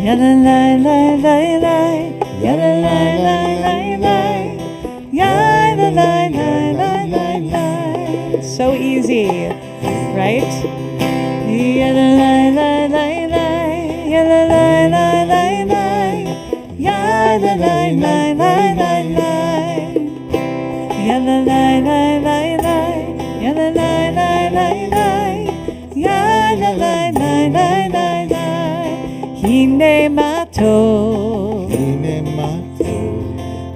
Yada la la la la, yada la la la la, yada la la la la la. So easy, right? Yada la la la la, yada la la la la, yada la la la la la, yada la la la la, yada la la la la, yada la la la la la. Hine mato,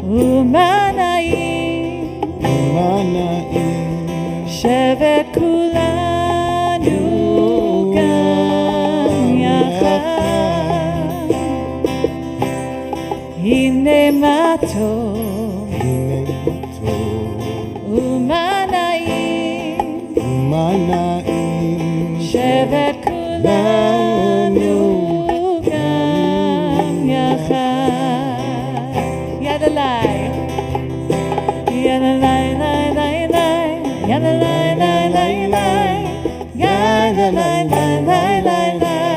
umanaim, shevet kulanu gam yachad. Hine mato, umanaim, shevet kulanu gam yachad. Yadalai, yadalai, lai, lai, lai, yadalai, lai, lai, lai, yadalai, lai, lai, lai, lai,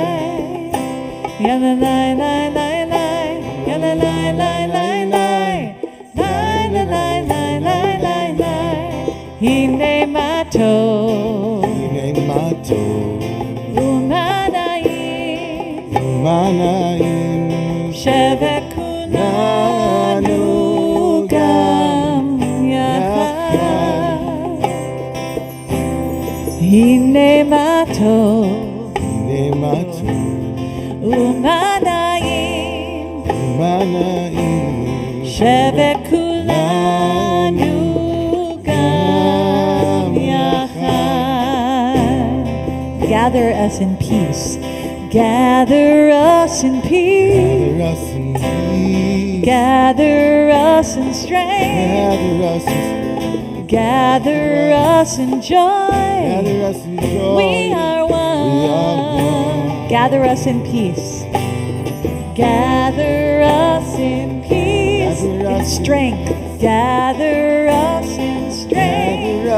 yadalai, lai, lai, lai, yadalai, lai, lai, lai, yadalai, lai, lai, lai, lai. Hine mato, umanaim, shevet kulanu gam yachad. Hine mato, umanaim, shevet kulanu gam yachad. Gather us in peace. Gather us in peace. Gather us in strength. Gather us in joy. We are one. Gather us in peace. Gather us in peace. In strength. Gather us in strength.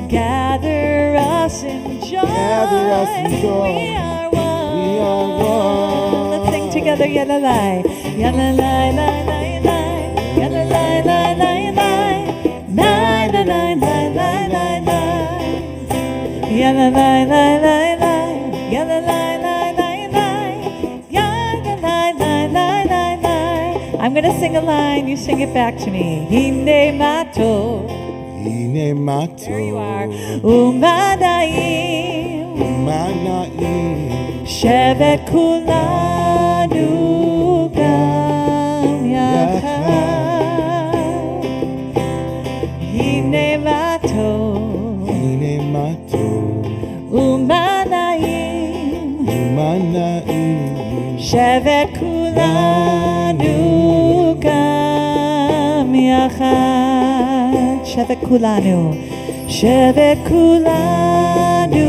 Gather us in joy. We are one. Let's sing together. Yalalai, yalalai, lai, lai, lai, yalalai, lai, lai, lai, lai, lai, lai, lai, lai, lai, lai, yalalai, lai, lai, lai, yalalai, lai, lai, lai, yalalai, lai, lai, lai, lai. I'm gonna sing a line. You sing it back to me. Hine mato. There you are. Umanaim, shevet kulanu gam yachad. Hine mato, umanaim, shevet kulanu gam yachad. Shevet kulanu, shevet kulanu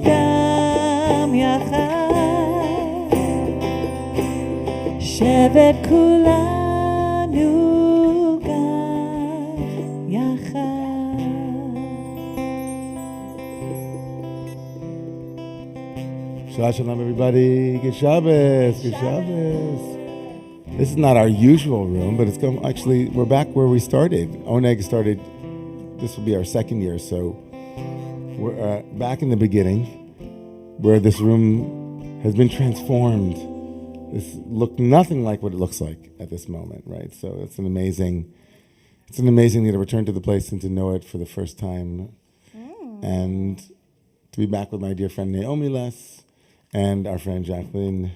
gam yachad. Shevet kulanu gam yachad. Shabbat shalom, everybody. Good Shabbos. Good Shabbos. This is not our usual room, but it's going. Actually, we're back where we started. ONEG started. This will be our second year, so we're back in the beginning, where this room has been transformed. This looked nothing like what it looks like at this moment, right? So it's an amazing thing to return to the place and to know it for the first time, and to be back with my dear friend Naomi and our friend Jacqueline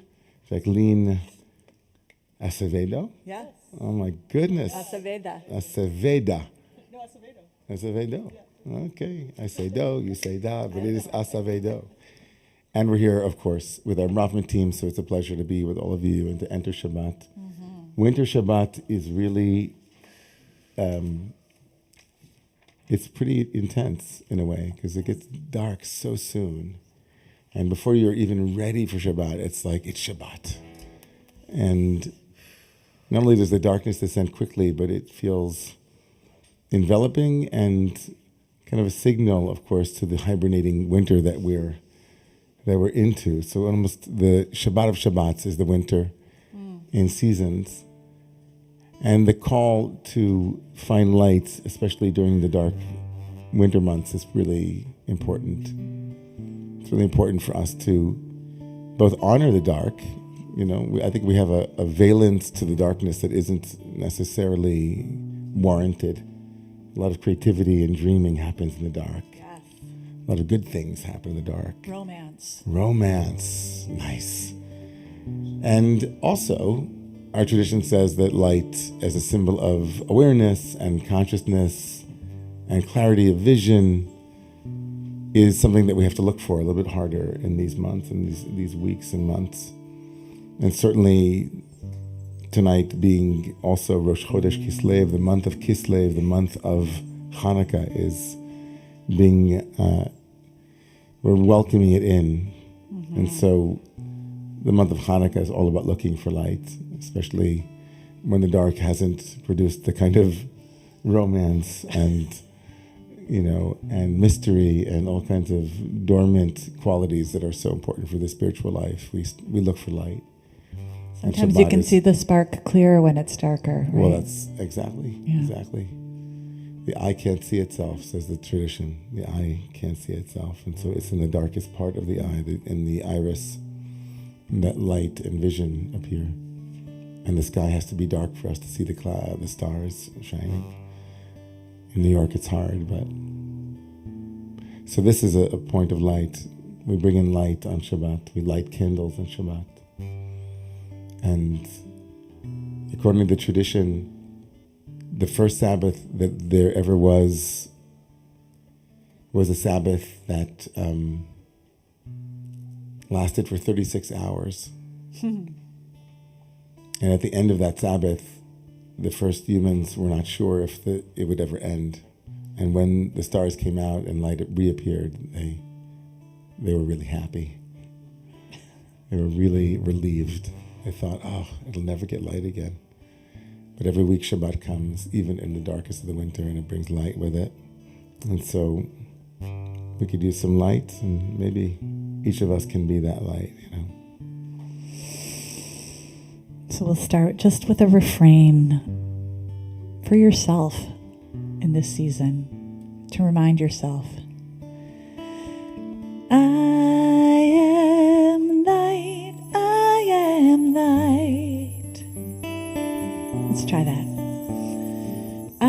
Acevedo. Yes. Oh my goodness. Aceveda. Aceveda. No, Acevedo. Acevedo. Okay. I say do, you say da, but it is Acevedo. And we're here, of course, with our Brahman team, so it's a pleasure to be with all of you and to enter Shabbat. Winter Shabbat is really, it's pretty intense in a way, because it gets dark so soon. And before you're even ready for Shabbat, it's like, it's Shabbat. And not only does the darkness descend quickly, but it feels enveloping and kind of a signal, of course, to the hibernating winter that we're that we're into. So almost the Shabbat of Shabbats is the winter in seasons. And the call to find light, especially during the dark winter months, is really important. It's really important for us to both honor the dark. I think we have a valence to the darkness that isn't necessarily warranted. A lot of creativity and dreaming happens in the dark. Yes. A lot of good things happen in the dark. Romance. Nice. And also, our tradition says that light as a symbol of awareness and consciousness and clarity of vision is something that we have to look for a little bit harder in these months and these weeks and months. And certainly tonight being also Rosh Chodesh Kislev, the month of Kislev, the month of Hanukkah, is being, we're welcoming it in. Mm-hmm. And so the month of Hanukkah is all about looking for light, especially when the dark hasn't produced the kind of romance and and mystery and all kinds of dormant qualities that are so important for the spiritual life. We look for light. Sometimes you can see the spark clearer when it's darker. Right? Well, that's exactly. The eye can't see itself, says the tradition. The eye can't see itself. And so it's in the darkest part of the eye, in the iris, that light and vision appear. And the sky has to be dark for us to see the stars shining. In New York, it's hard, but... So this is a point of light. We bring in light on Shabbat. We light candles on Shabbat. And according to the tradition, the first Sabbath that there ever was a Sabbath that lasted for 36 hours. And at the end of that Sabbath, the first humans were not sure if it would ever end. And when the stars came out and light reappeared, they were really happy. They were really relieved. They thought, it'll never get light again. But every week Shabbat comes, even in the darkest of the winter, and it brings light with it. And so we could use some light, and maybe each of us can be that light, So we'll start just with a refrain for yourself in this season, to remind yourself. I am light, I am light. Let's try that. I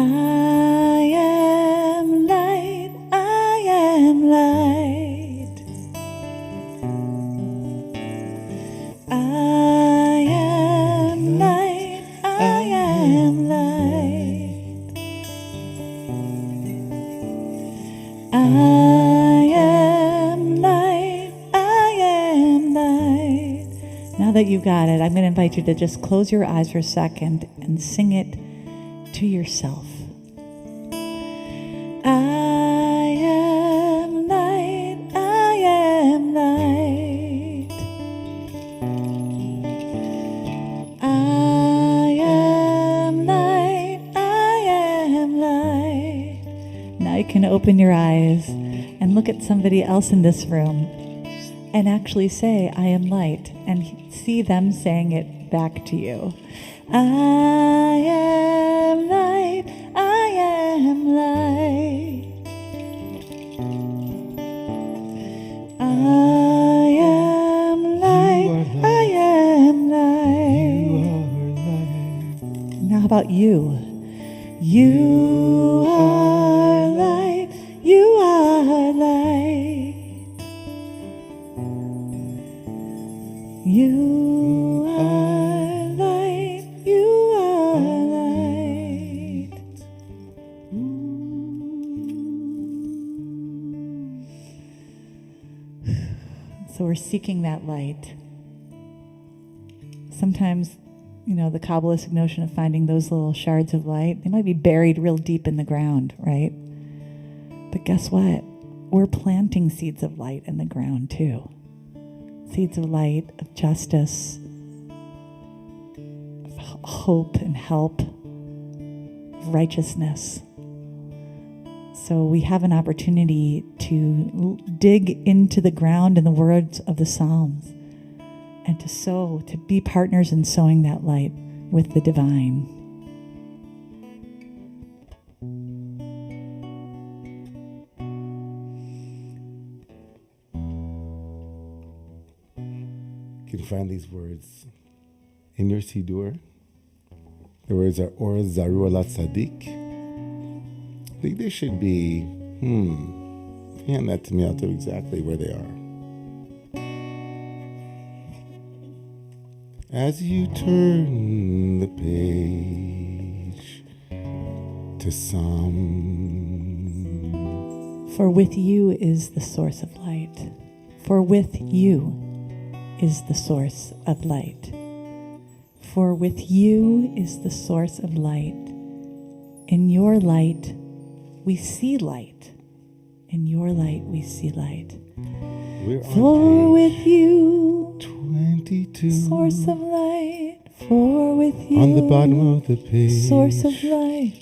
am light, I am light. I am light, I am light. I am light, I am light. Now that you've got it, I'm going to invite you to just close your eyes for a second and sing it to yourself. I am light, I am light. I am light, I am light. Now you can open your eyes and look at somebody else in this room and actually say, I am light, and see them saying it back to you. I am light, I am light. I am light, I am light. Now how about you? You are light, you are light. You are light, you are light. So we're seeking that light. Sometimes, the Kabbalistic notion of finding those little shards of light, they might be buried real deep in the ground, right? But guess what? We're planting seeds of light in the ground too. Seeds of light, of justice, of hope and help, of righteousness. So we have an opportunity to dig into the ground in the words of the Psalms and to sow, to be partners in sowing that light with the divine. You can find these words in your Sidur. The words are Or Zaru Alat Sadik. I think they should be, hand that to me, I'll tell you exactly where they are. As you turn the page to Psalm. For with you is the source of light. For with you is the source of light. For with you is the source of light. In your light, we see light. In your light, we see light. For with you, 22, source of light. For with you, on the bottom of the page, source of light.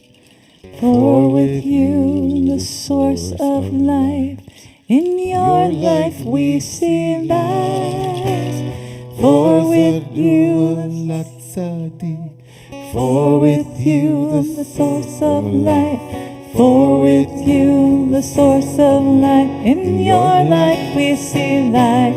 For with you, the source of life. In your life, we see light. For with you, for with you, the source of light. For with you, the source of light. In your light, we see light.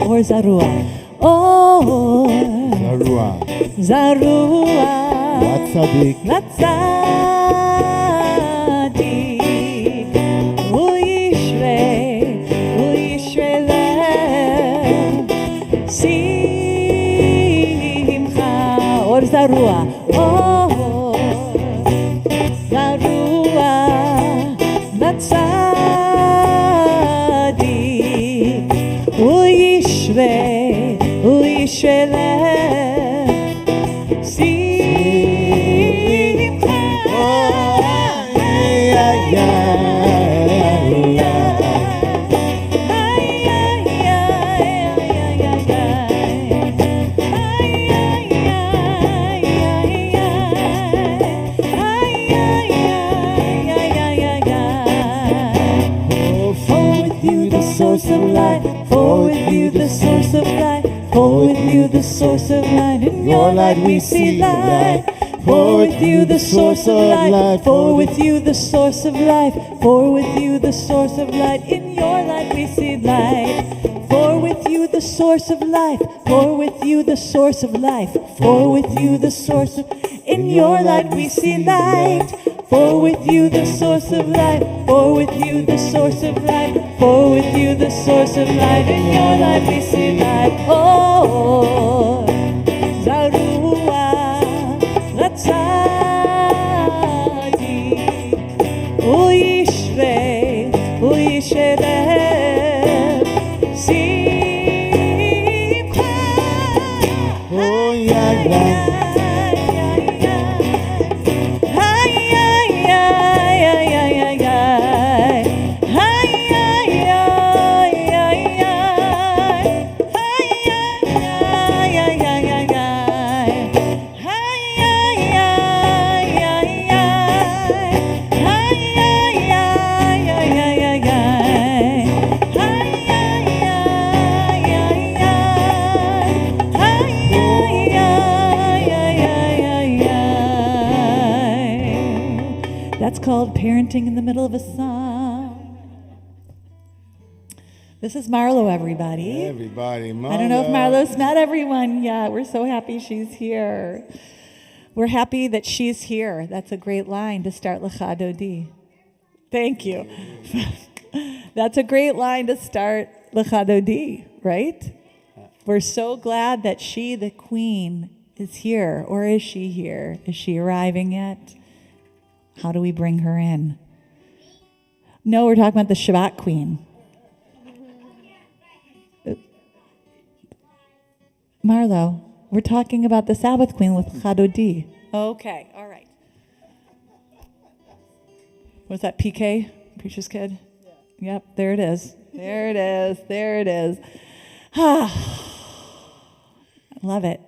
Or Zarua. Oh, Zarua. Zarua. Latzadik. Latzadik. Uyishre lev. Simcha. Or Zarua. Oh, Zarua. Latzadik. Uyishre lev. Simcha. Source of light, for with you the source of light, for with you the source of light, in your light we see light. For with you the source of light, for with you the source of life, for with you the source of light, in your light we see light. For with you the source of life, for with you the source of life, for with you the source of, in your light we see light. For with you the source of light, for with you the source of light, for with you the source of light, in your light we see light. Oh, Zarua, Latzadik, Uyishre lev, Simcha. Oh, yeah. That's called parenting in the middle of a song. This is Marlo, everybody. Everybody, Marlo. I don't know if Marlo's met everyone yet. We're so happy she's here. We're happy that she's here. That's a great line to start L'cha Dodi. Thank you. That's a great line to start L'chadodi, right? We're so glad that she, the queen, is here. Or is she here? Is she arriving yet? How do we bring her in? No, we're talking about the Shabbat queen. Marlo, we're talking about the Sabbath queen with Chadodi. Okay, all right. Was that PK, Preacher's Kid? Yeah. Yep, there it is. There it is. There it is. I love it.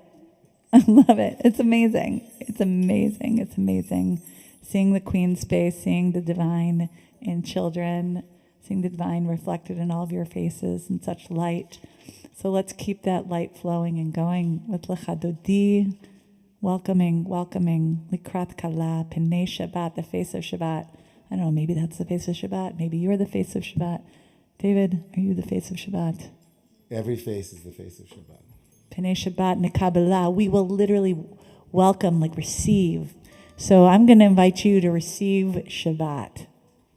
I love it. It's amazing. It's amazing. It's amazing. Seeing the queen space, seeing the divine in children, seeing the divine reflected in all of your faces in such light. So let's keep that light flowing and going with L'chadodi, welcoming, Likrat Kala, Pnei Shabbat, the face of Shabbat. I don't know, maybe that's the face of Shabbat. Maybe you're the face of Shabbat. David, are you the face of Shabbat? Every face is the face of Shabbat. Pnei Shabbat, Kabbalat. We will literally welcome, like receive. So I'm going to invite you to receive Shabbat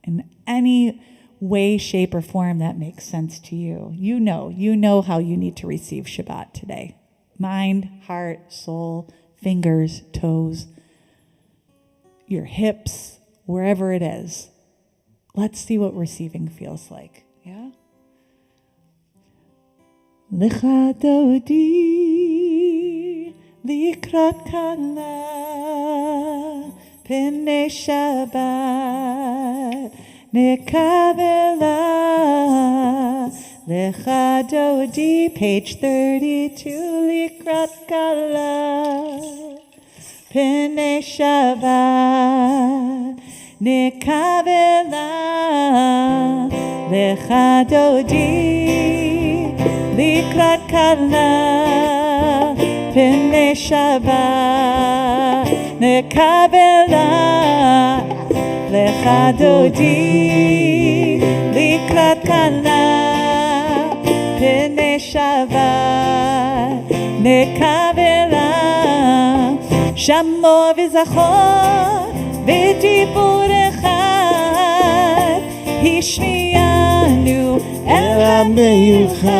in any way, shape, or form that makes sense to you. You know how you need to receive Shabbat today. Mind, heart, soul, fingers, toes, your hips, wherever it is. Let's see what receiving feels like. Yeah? L'chadodi, likrat kala, pnei Shabbat, nekabela, l'chadodi, page 32, likrat kala, pnei Shabbat, nekabela, l'chadodi, likrat kala, pnei Shabbat, nekabela, l'chadodi, likrat kala, pnei Shabbat, nekabela, שמוע וזכור ודיבור אחד, השמיענו אל המיוחד,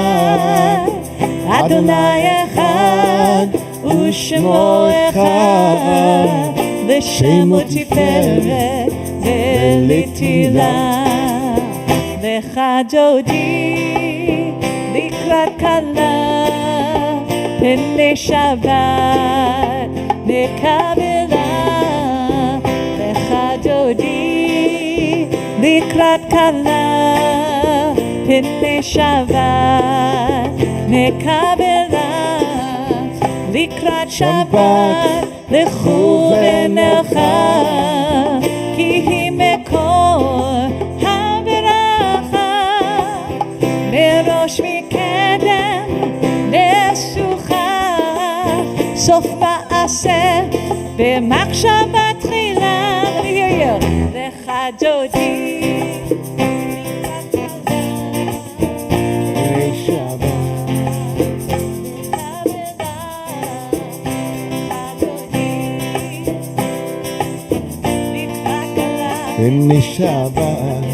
אדוני אחד ושמו אחד, לשם ותפארת ולתהילה. l'chadodi, likrat kala, pnei Shabbat, nekabela, l'chadodi, likrat kala, pnei Shabbat, nekabela, likrat Shabbat, לכו ונלכה, כי היא מקור הברכה, מראש מקדם נסוכה, סוף מעשה במחשבה תחילה. l'chadodi, פנei Shabbat,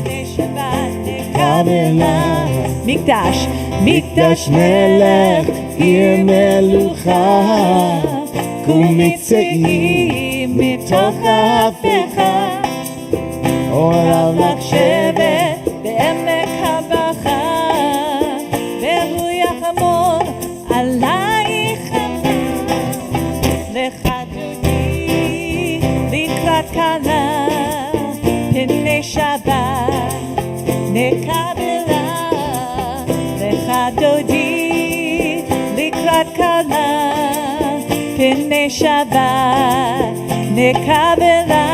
nekabela, מקדש מלך, עיר מלוכה, ומצאים מתוך ההפיכה, אוהב לך שבט בעמק הבכה, והוא יחמור עלייך l'chadodi, likrat kala, pnei Shabbat, nekabela, l'chadodi, likrat kala, pnei Shabbat, nekabela,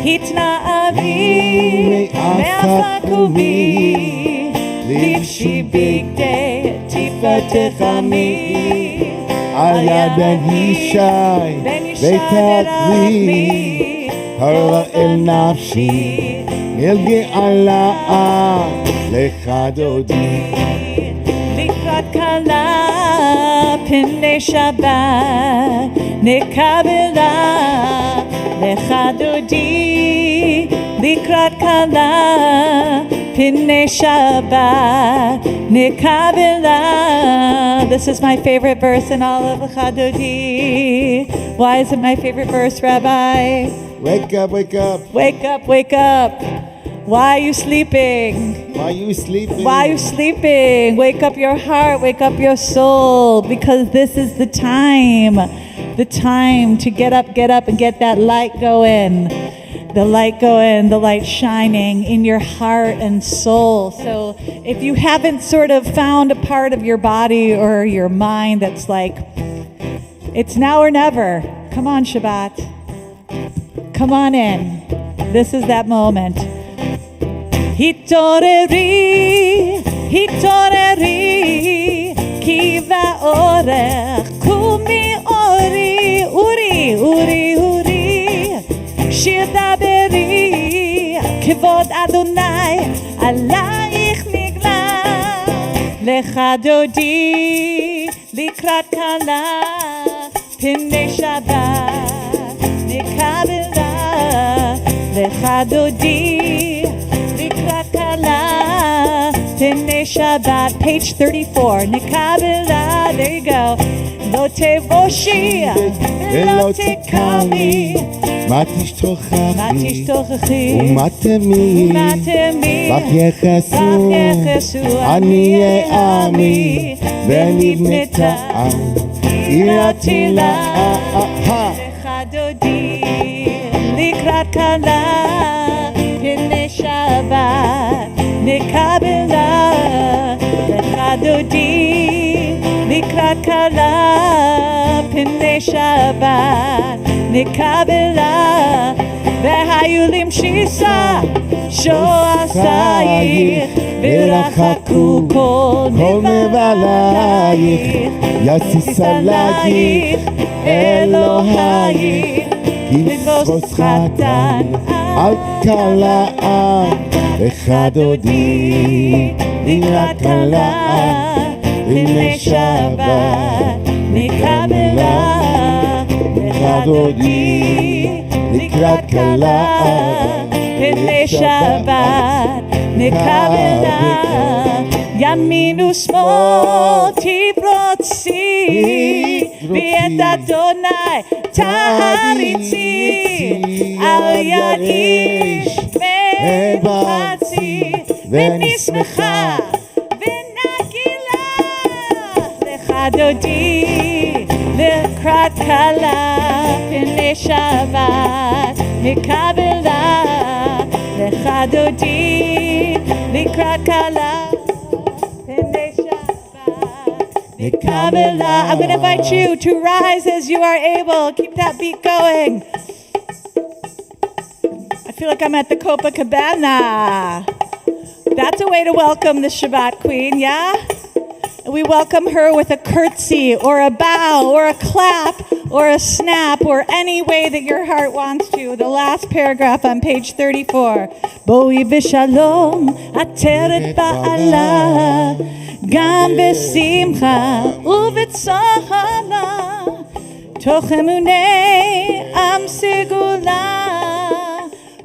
התנערי מאף קומי, לבשי בגדי תפארתך עמי, על יד בן ישי ותתלי, הרע אל נפשי אל גאלה, l'chadodi, לקראת כלה, פנei Shabbat, nekabela, l'chadodi, לקראת קלה, פני שבת, נקבלה. This is my favorite verse in all of Chadodi. Why is it my favorite verse, Rabbi? Wake up, wake up. Wake up, wake up. Why are you sleeping? Why are you sleeping? Why are you sleeping? Wake up your heart, wake up your soul, because this is the time to get up and get that light going. The light going, the light shining in your heart and soul. So if you haven't sort of found a part of your body or your mind that's like, it's now or never, come on, Shabbat. Come on in. This is that moment. Hitoreri, hitoreri, kiva orech, kumi ori, uri, uri, uri, shir daberi, kivod Adonai, alaich nigla, lecha dodi, likrat kala, pnei Shabbat, nekabela, lecha dodi, Pnei Shabbat, page 34. Nikabela, there you go. Lo tevoshi, lo tekami. matishtochachi, umatemi, vachyechesu, ani ami, venibneta iratila. Lechadodi, likrat kala, pnei Shabbat. Nekabela, lechadodi, likrat kala, pnei Shabbat. Nekabela, v'hayulim shisa, shoasayich, v'rachaku kol nevalayich, yasisalayich, Elohayich, v'vos chatan, al kala'am. Echadodi, likrat kala, pnei Shabbat, nekabela. Echadodi, likrat kala, pnei Shabbat, nekabela. Yamin u'shmol tivrotzi, v'et Adonai ta'aritzi, al yad ish ונשמחה ונגילה לחדודי לקראת קלה פני שבת נקבלה לחדודי לקראת קלה פני שבת נקבלה. I'm going to invite you to rise as you are able. Keep that beat going. I feel like I'm at the Copacabana. That's a way to welcome the Shabbat Queen, yeah? We welcome her with a curtsy or a bow or a clap or a snap or any way that your heart wants to. The last paragraph on page 34. Boi v'shalom ateret ba'ala gam b'simcha u'v'tzahara toch emunei am segula.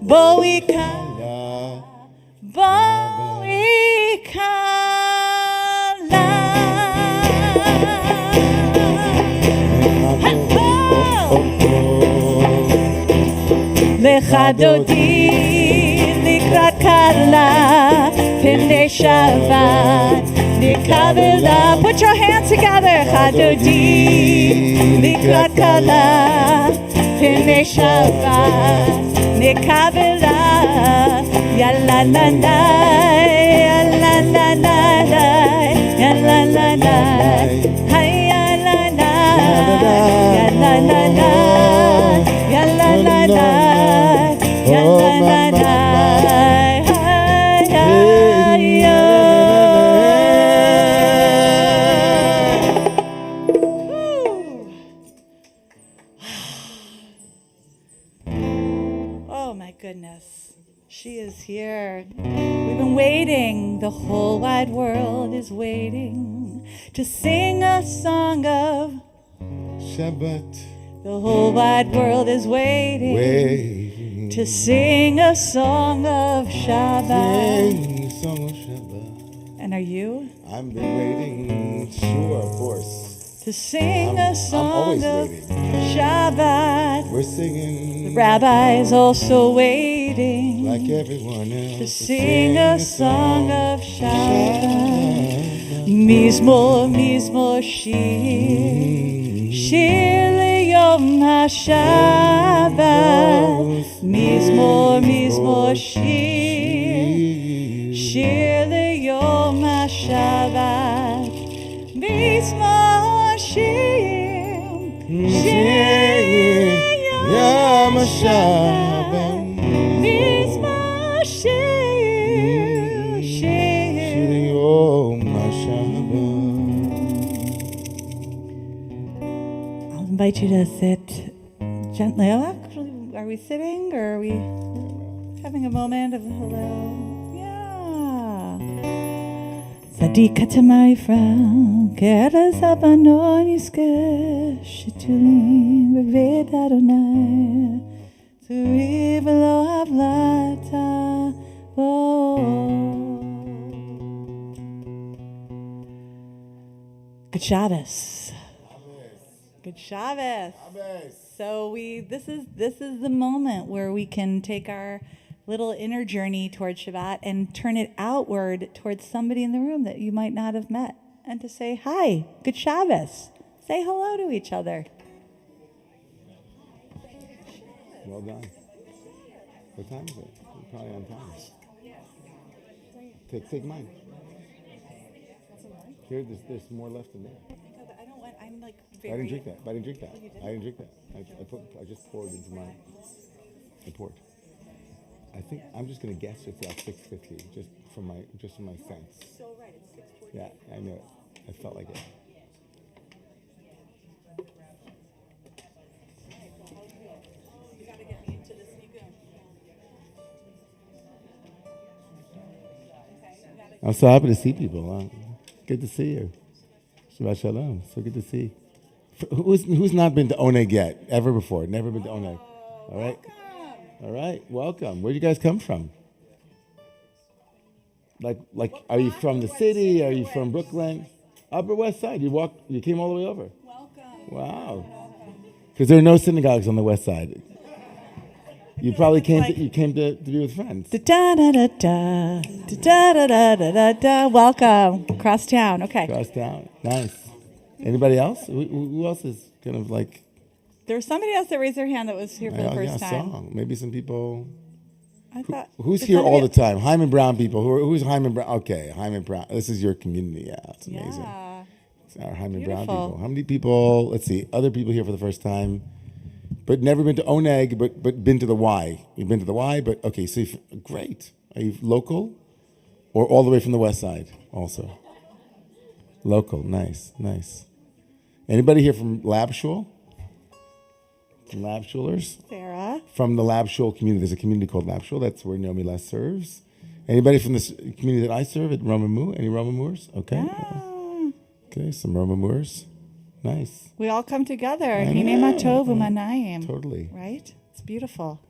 Boi kala, boi kala. Lecha dodi likrat kala pnei Shabbat nikabela. Put your hands together. Lecha dodi likrat kala pnei Shabbat nikabela. Ya la la la, ya la la la, ya la la la, hay ya la la, ya la la la, ya la la la, ya la la la, hay ya ya. Oh my goodness. She is here. We've been waiting. The whole wide world is waiting to sing a song of Shabbat. The whole wide world is waiting to sing a song of Shabbat. Sing a song of Shabbat. And are you? I've been waiting, sure, of course. To sing a song always of waiting. Shabbat. We're singing. The rabbi's also waiting Like everyone else. to sing a song of Shabbat. Mizmor, mizmor, shir, shir leyom ha-Shabbat. Mizmor, mizmor, shir, shir leyom ha-Shabbat. Mizmor, shir, shir Yom HaShabbat. Mizmor, shir, shir. Yom HaShabbat. I'll invite you to sit gently. Oh, actually, are we sitting or are we having a moment of hello? Yeah. Tzadika tamari from keres abanon yiske shitulim beved Adonai turi v'lo havlata bo. Good Shabbos. Good Shabbos. So this is the moment where we can take our little inner journey towards Shabbat and turn it outward towards somebody in the room that you might not have met, and to say, hi, good Shabbos. Say hello to each other. Well done. What time is it? You're probably on time. Take mine. Here, there's more left in there. I don't want, I'm like I didn't drink that. I didn't drink that. I just poured into mine. I poured. I think I'm just gonna guess it's about 650, just from my sense. So right, it's 6:40. Yeah, I know it. I felt like it. You gotta get me into this nigun. I'm so happy to see people. Good to see you. Shabbat Shalom. So good to see. Who's not been to ONEG yet? Ever before? Never been to ONEG. All right. All right. Welcome. Where do you guys come from? Like, are you from the city? Are you from Brooklyn? Upper West Side. You came all the way over. Welcome. Wow. Because there are no synagogues on the West Side. You probably came to be with friends. Da da da da da da da da da da. Welcome across town. Okay. Across town. Nice. Anybody else? Who else is kind of like? There was somebody else that raised their hand that was here for the first time. Song. Maybe some people. I thought. Who's here all the time? Hyman Brown people. Who's Hyman Brown? Okay, Hyman Brown. This is your community. Yeah, it's amazing. Yeah. It's our Hyman Beautiful. Brown people. How many people? Let's see. Other people here for the first time, but never been to ONEG, but been to the Y. You've been to the Y, but okay. So great. Are you local, or all the way from the West Side? Also. Local. Nice. Anybody here from Lab Shul? From Lab Shulers? Sarah. From the Lab Shul community. There's a community called Lab Shul. That's where Naomi Les serves. Anybody from this community that I serve at Romamu? Any Romamoors? Okay. Ah. Okay, some Romamoors. Nice. We all come together. I Hine know. matov u'manayim. Totally. Right? It's beautiful.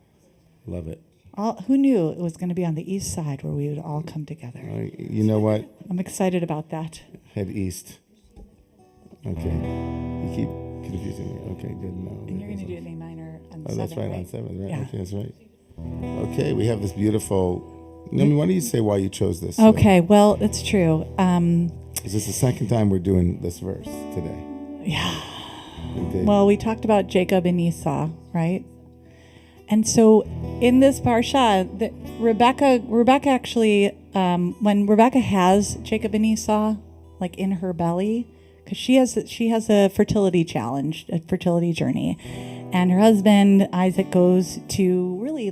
Love it. Who knew it was going to be on the east side where we would all come together? You know what? I'm excited about that. Head east. Okay. You keep confusing me. Okay, good. No. And you're going to do an A minor on 7th, that's right, on 7th, right? Yeah. Okay, that's right. Okay, we have this beautiful... Naomi, why don't you say why you chose this? Okay, well, it's true. Is this the second time we're doing this verse today? Yeah. We did. Well, we talked about Jacob and Esau, right? And so in this parsha, Rebecca actually, when Rebecca has Jacob and Esau, like in her belly, because she has a fertility challenge, a fertility journey, and her husband Isaac goes to really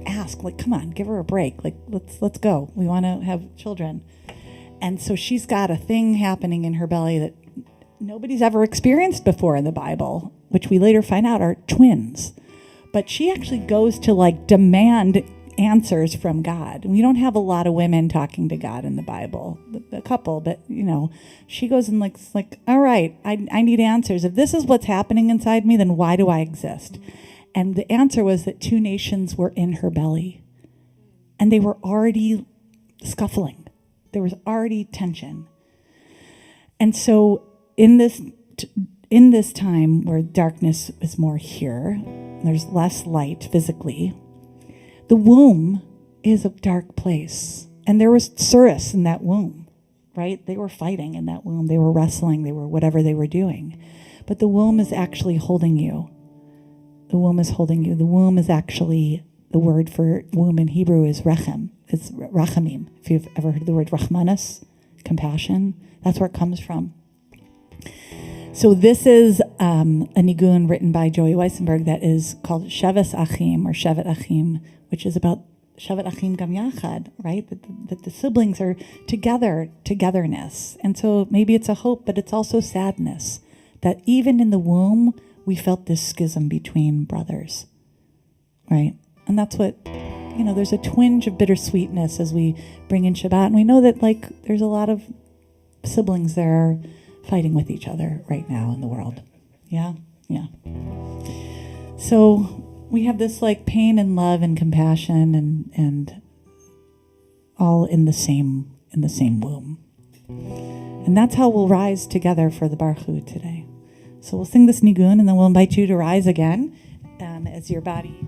ask, come on, give her a break, let's go, we want to have children. And so she's got a thing happening in her belly that nobody's ever experienced before in the Bible, which we later find out are twins. But she actually goes to demand answers from God. We don't have a lot of women talking to God in the Bible, a couple, but she goes and like, all right, I need answers. If this is what's happening inside me, then why do I exist? And the answer was that 2 nations were in her belly, and they were already scuffling. There was already tension. And so in this time where darkness is more here, there's less light physically, the womb is a dark place. And there was surus in that womb, right? They were fighting in that womb. They were wrestling. They were whatever they were doing. But the womb is actually holding you. The womb is holding you. The womb is actually, the word for womb in Hebrew is rechem. It's rachamim. If you've ever heard the word rachmanas, compassion, that's where it comes from. So this is a nigun written by Joey Weissenberg that is called Sheves Achim, or Shevet Achim, which is about Shevet Achim Gam Yachad, right? That the siblings are together, togetherness. And so maybe it's a hope, but it's also sadness. That even in the womb, we felt this schism between brothers, right? And that's what, there's a twinge of bittersweetness as we bring in Shabbat. And we know that, there's a lot of siblings that are fighting with each other right now in the world. Yeah. So we have this pain and love and compassion and all in the same womb. And that's how we'll rise together for the Baruch Hu today. So we'll sing this nigun, and then we'll invite you to rise again as your body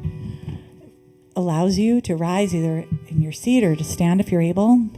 allows you to rise, either in your seat or to stand if you're able.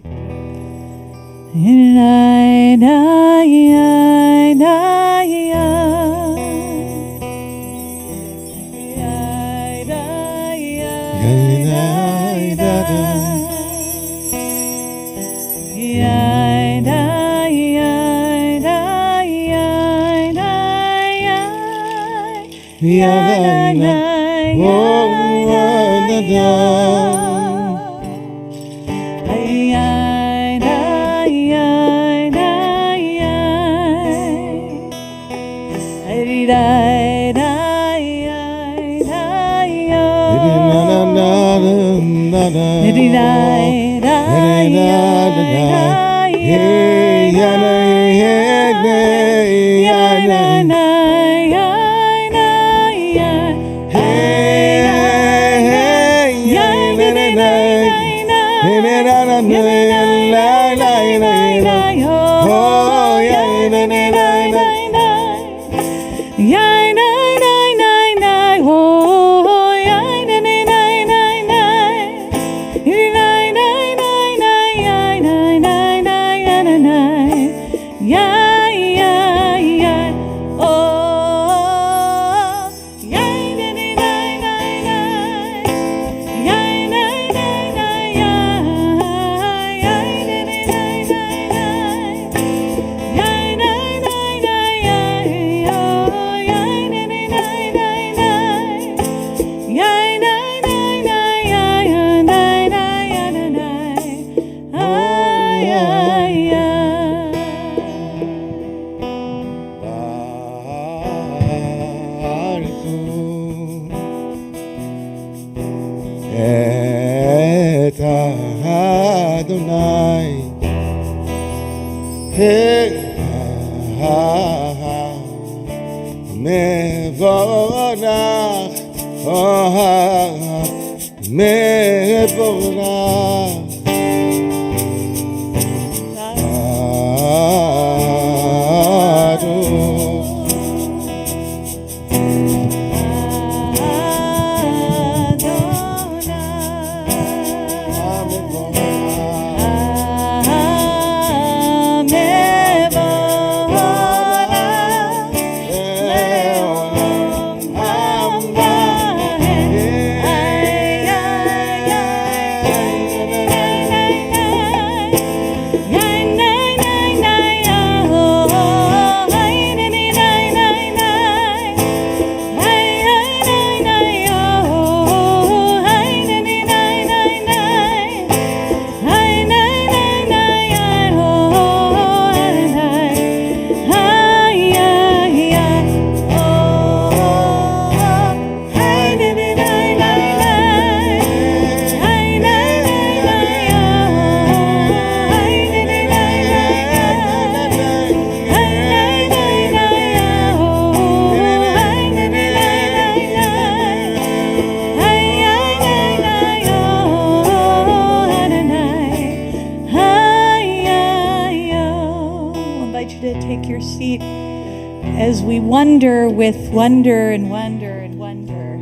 your seat as we wonder with wonder and wonder and wonder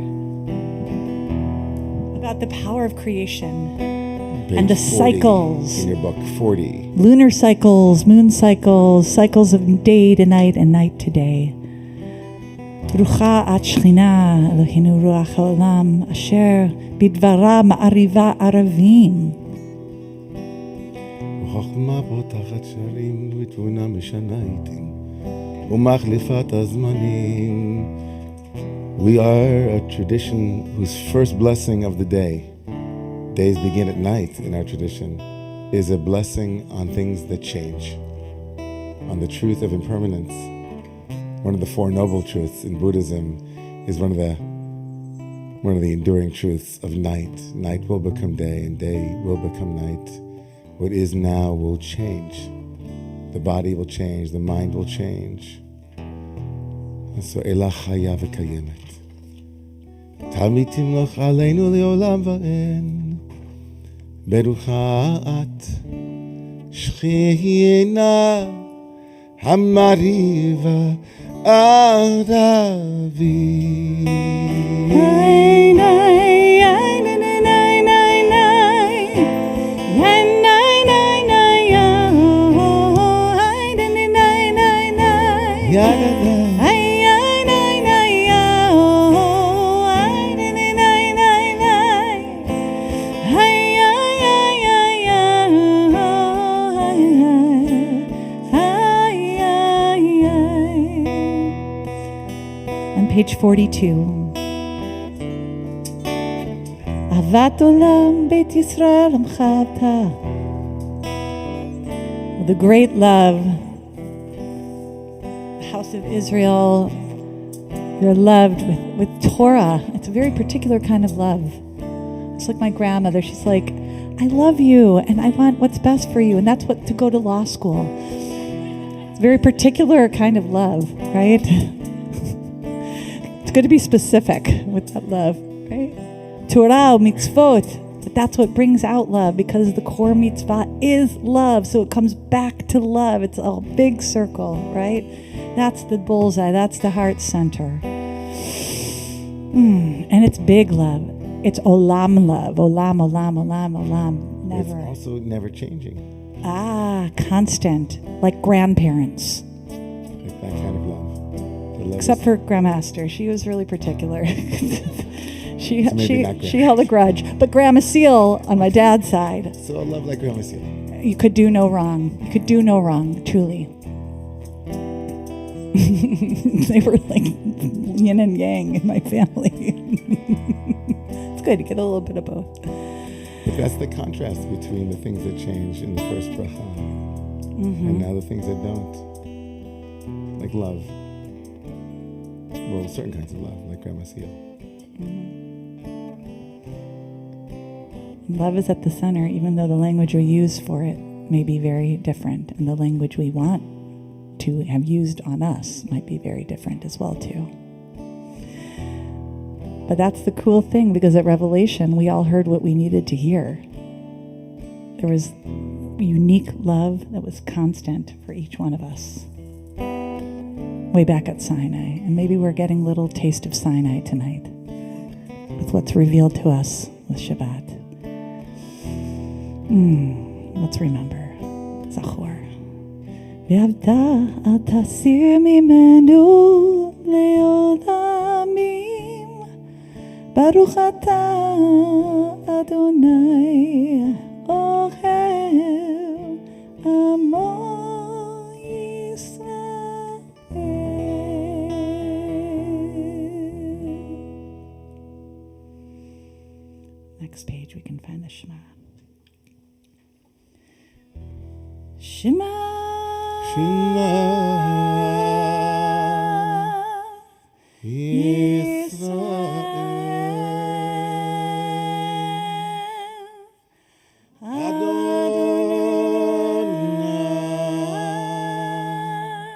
about the power of creation and the cycles. In your book, 40. Lunar cycles, moon cycles, cycles of day to night and night to day. Rucha at Shechina, Eloheinu ruach haolam, asher bidvara ma'ariva aravim. וחוכמה פותחת שערים ותבונה משנה עיתים ומחליפת הזמנים. We are a tradition whose first blessing of the day, days begin at night in our tradition, is a blessing on things that change, on the truth of impermanence. One of the Four Noble Truths in Buddhism is one of the enduring truths of night. Night will become day and day will become night. What is now will change. The body will change, the mind will change. And so Elah Chaya v'Kayemet. Tamid timloch aleinu le'olam va'en. Berucha at Shechina hamariva aravi. Nay, nay, nay, nay, nay, nay, nay. Nay, nay, nay, nay, oh, ay, nay, nay, nay, nay. Yada. Ay, ay, nay, nay, oh, ay, nay, nay, nay, nay, nay. Ay, ay, ay, ay, oh, ay, ay, ay, ay. On page 42. Avat olam Beit Yisrael amcha ata. The great love, the house of Israel, you're loved with Torah. It's a very particular kind of love. It's like my grandmother. She's like, I love you and I want what's best for you. And that's what to go to law school. It's a very particular kind of love, right? It's good to be specific with that love, right? Torah, mitzvot, but that's what brings out love because the core mitzvah is love. So it comes back to love. It's a big circle, right? That's the bullseye. That's the heart center. And it's big love. It's olam love. Olam, olam, olam, olam. Never. It's also never changing. Constant. Like grandparents. Like that kind of love. The love Except is- for Grandmaster. She was really particular. She maybe not held a grudge. But Grandma Seal on my dad's side, So a love like Grandma Seal. you could do no wrong. You could do no wrong, truly. They were like yin and yang in my family. It's good to get a little bit of both. But that's the contrast between the things that change in the first bracha and now the things that don't. Like love. Well, certain kinds of love, like Grandma Seal. Love is at the center, even though the language we use for it may be very different, and the language we want to have used on us might be very different as well too. But that's the cool thing, because at Revelation we all heard what we needed to hear. There was unique love that was constant for each one of us. Way back at Sinai, and maybe we're getting a little taste of Sinai tonight with what's revealed to us with Shabbat. Let's remember. Zachor. Ve'avta al tasir mimenu le'olamim. Baruch atah Adonai Ohel Amo Yisrael. Next page we can find the Shema. Shema. Shema Yisrael Adonai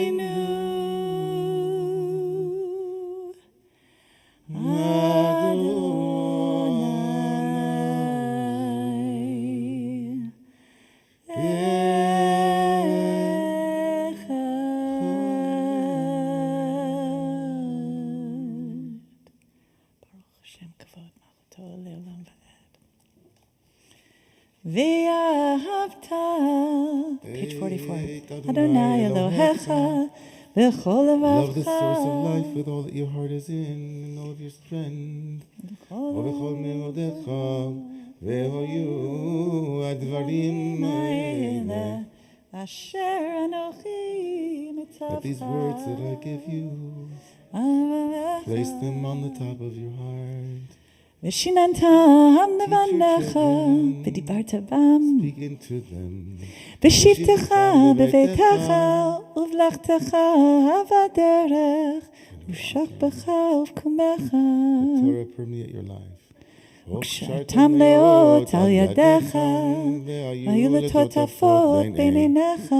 Eloheinu ואהבת. Page 44. Adonai Elohecha v'chol Love the levavcha. source of life with all that your heart is in and all of your strength. ובכל מאודיך והיו הדברים האלה. אשר אנוכי מצווך. Let these words that I give you, place them on the top of your heart. ושיננתם לבניך ודיברת בם. Speak into them. בשבתך בביתך ובלכתך בדרך ובשוכבך ובקומך. Torah permeate your life. וקשרתם לאות על ידיך והיו לטוטפות בין עיניך.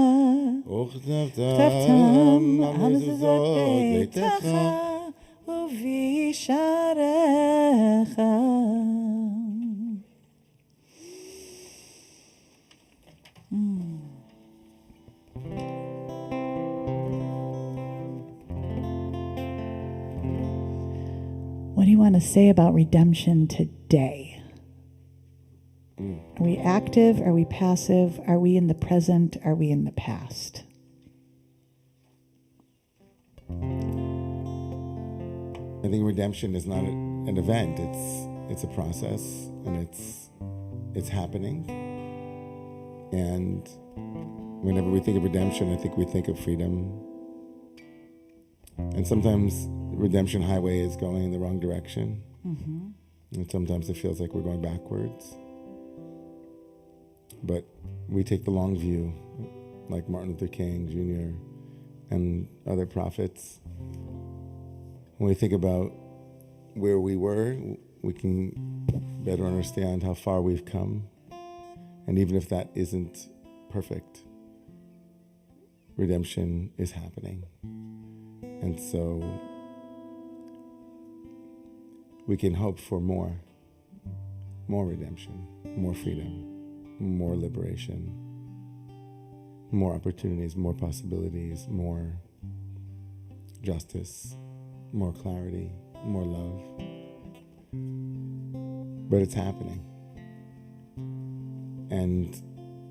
וכתבתם על מזוזות ביתך ובשעריך. What do you want to say about redemption today? Are we active? Are we passive? Are we in the present? Are we in the past? I think redemption is not an event. It's a process, and it's happening. And whenever we think of redemption, I think we think of freedom. And sometimes redemption highway is going in the wrong direction. And sometimes it feels like we're going backwards. But we take the long view, like Martin Luther King Jr. and other prophets. When we think about where we were, we can better understand how far we've come. And even if that isn't perfect, redemption is happening. And so we can hope for more redemption, more freedom, more liberation, more opportunities, more possibilities, more justice, more clarity, more love. But it's happening. And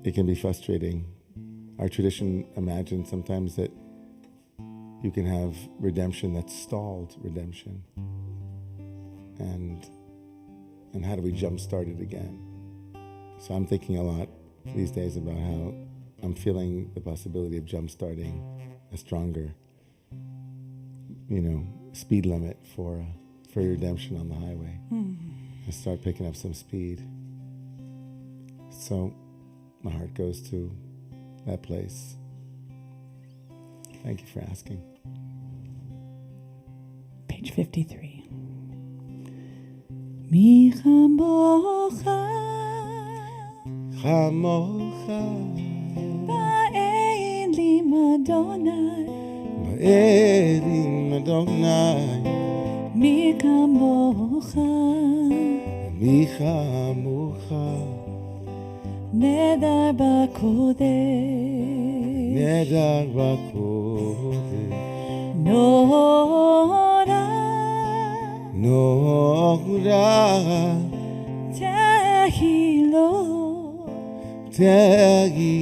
it can be frustrating. Our tradition imagines sometimes that you can have redemption that's stalled redemption. And how do we jumpstart it again? So I'm thinking a lot these days about how I'm feeling the possibility of jumpstarting a stronger, speed limit for redemption on the highway. I start picking up some speed. So my heart goes to that place. Thank you for asking. Page 53. Mi chamocha ba'elim Adonai mi chamocha nedar b'kodesh Nora Tehilo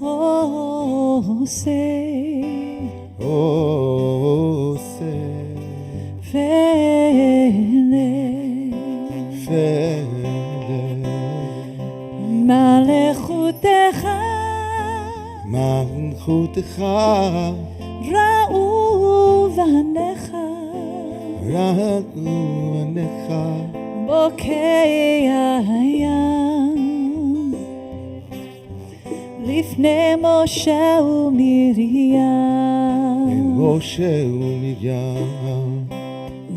Ose Fele Malechutecha Ra'u vanecha Bokei hayam Lifnei Moshe u'Miriam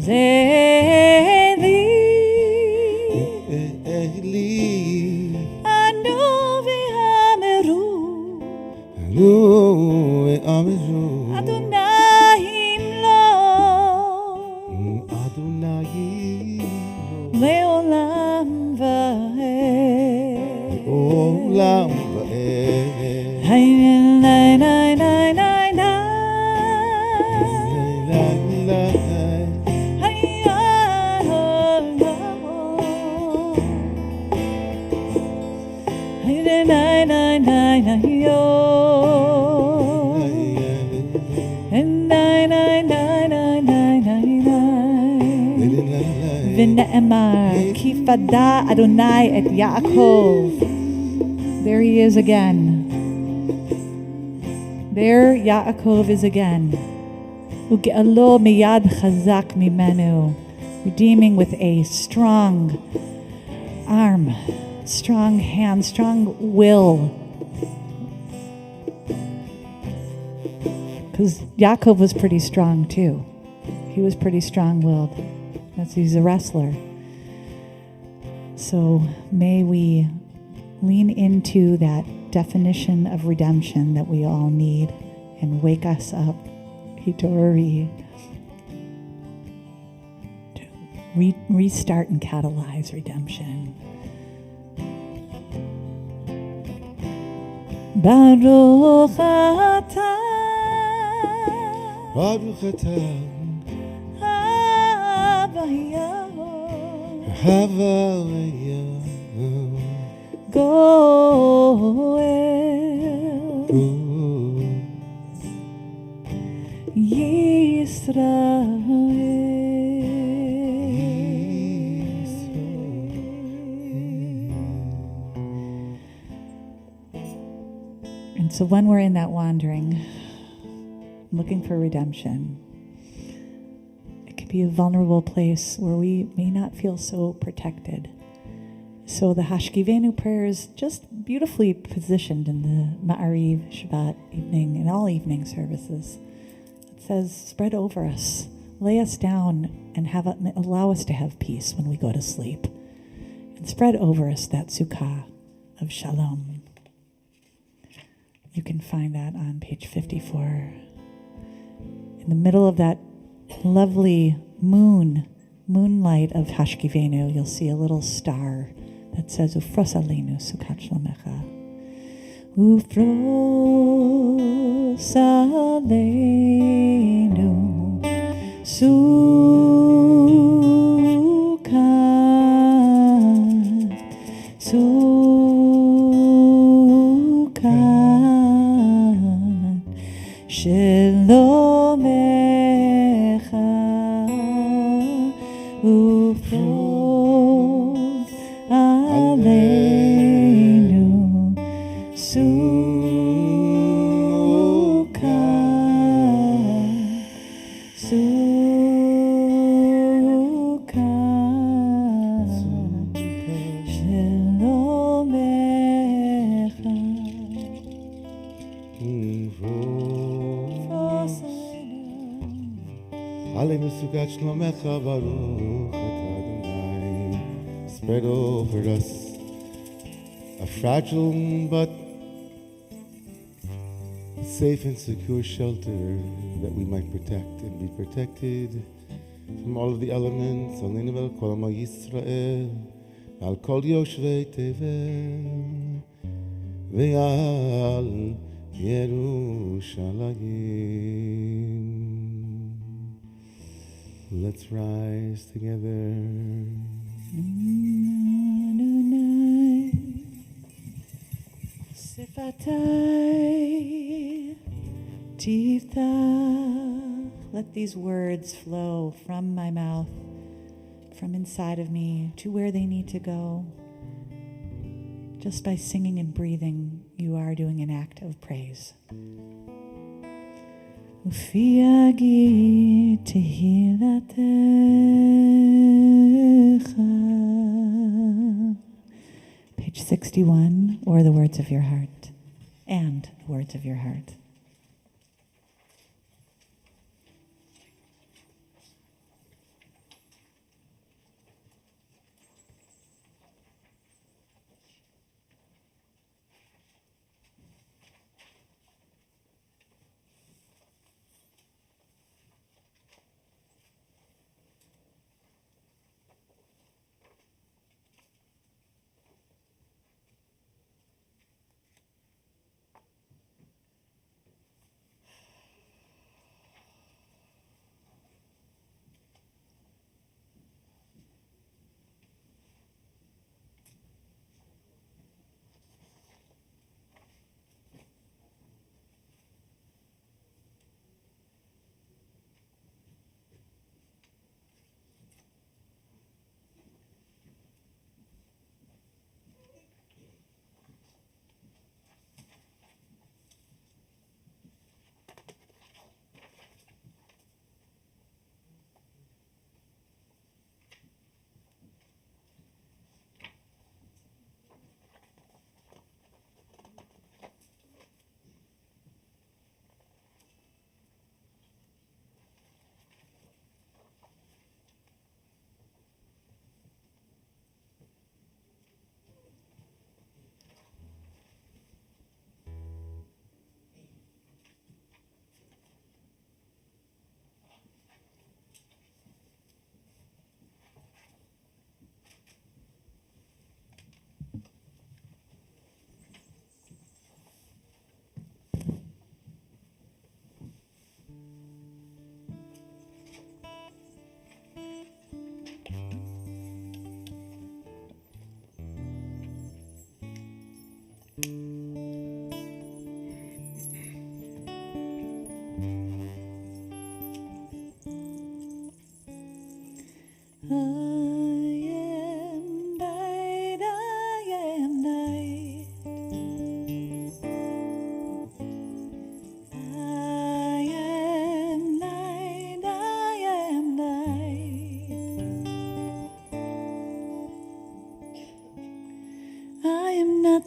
Zeli Anu v'hameru Adonai Le'olam va'ed Hay nay nay nay nay nay Hay yo. And nine. V'ne'emar ki fada Adonai et Yaakov. There he is again. There Yaakov is again. Uge'alo miyad chazak mimenu. Redeeming with a strong arm, strong hand, strong will. Because Yaakov was pretty strong too. He was pretty strong-willed. He's a wrestler. So may we lean into that definition of redemption that we all need and wake us up, Hitori, to restart and catalyze redemption. Baruch atah, Baruch atah, Havayahu, Goel, And so when we're in that wandering, looking for redemption, it can be a vulnerable place where we may not feel so protected. So the Hashkivenu prayer is just beautifully positioned in the Ma'ariv Shabbat evening and all evening services. It says, spread over us, lay us down, and allow us to have peace when we go to sleep. And spread over us that sukkah of shalom. You can find that on page 54. In the middle of that lovely moonlight of Hashkivenu, you'll see a little star that says Ufros Aleinu Sukkot Shlomecha. Ufros Aleinu Sukkot Shlomecha Ufros Aleinu Sukkot Shlomecha. Aleinu Sukkot Shlomecha, Baruch atah Adonai. Spread over us a fragile but safe and secure shelter that we might protect and be protected from all of the elements. Aleinu vel kol Amo Yisrael, al kol yoshvei tevel, ve'al Yerushalayim. Let's rise together. Adonai, Sifatai, Tiftach. Let these words flow from my mouth, from inside of me, to where they need to go. Just by singing and breathing, you are doing an act of praise. Ufiagi tehilatecha. Page 61, or the words of your heart, and the words of your heart.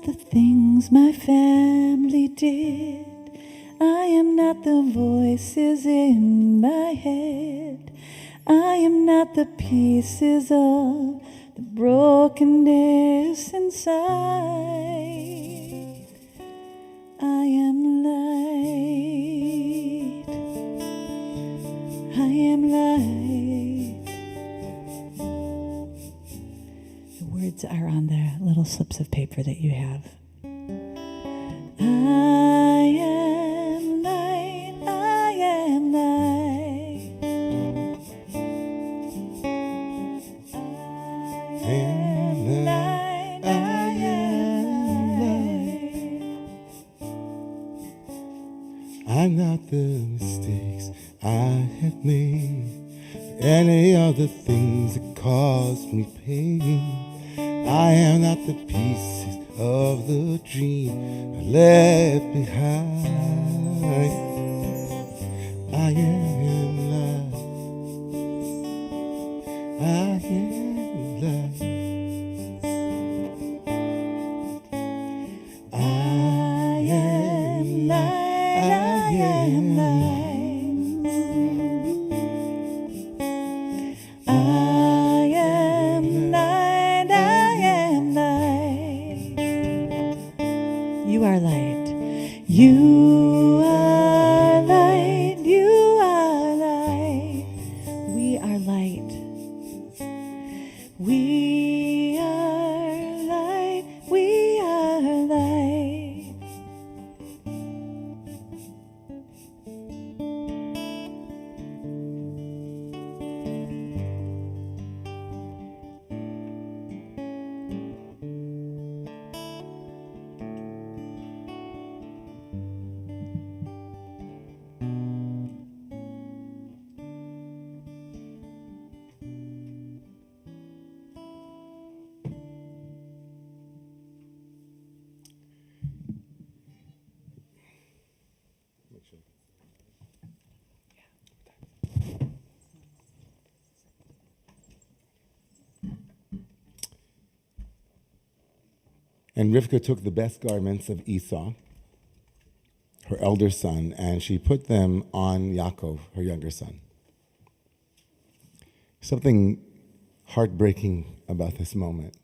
The things my family did. I am not the voices in my head. I am not the pieces of the brokenness inside. I am light. I am light. The words are on the little slips of paper that you have. I am light, I am light. I am light, I am light. I'm not the mistakes I have made, any of the things that caused me pain. I am not the pieces of the dream I left behind. I am light. I am light. I am light. I am light. You are light, you are light, we are light. We are light, we are light. And Rivka took the best garments of Esau, her elder son, and she put them on Yaakov, her younger son. Something heartbreaking about this moment.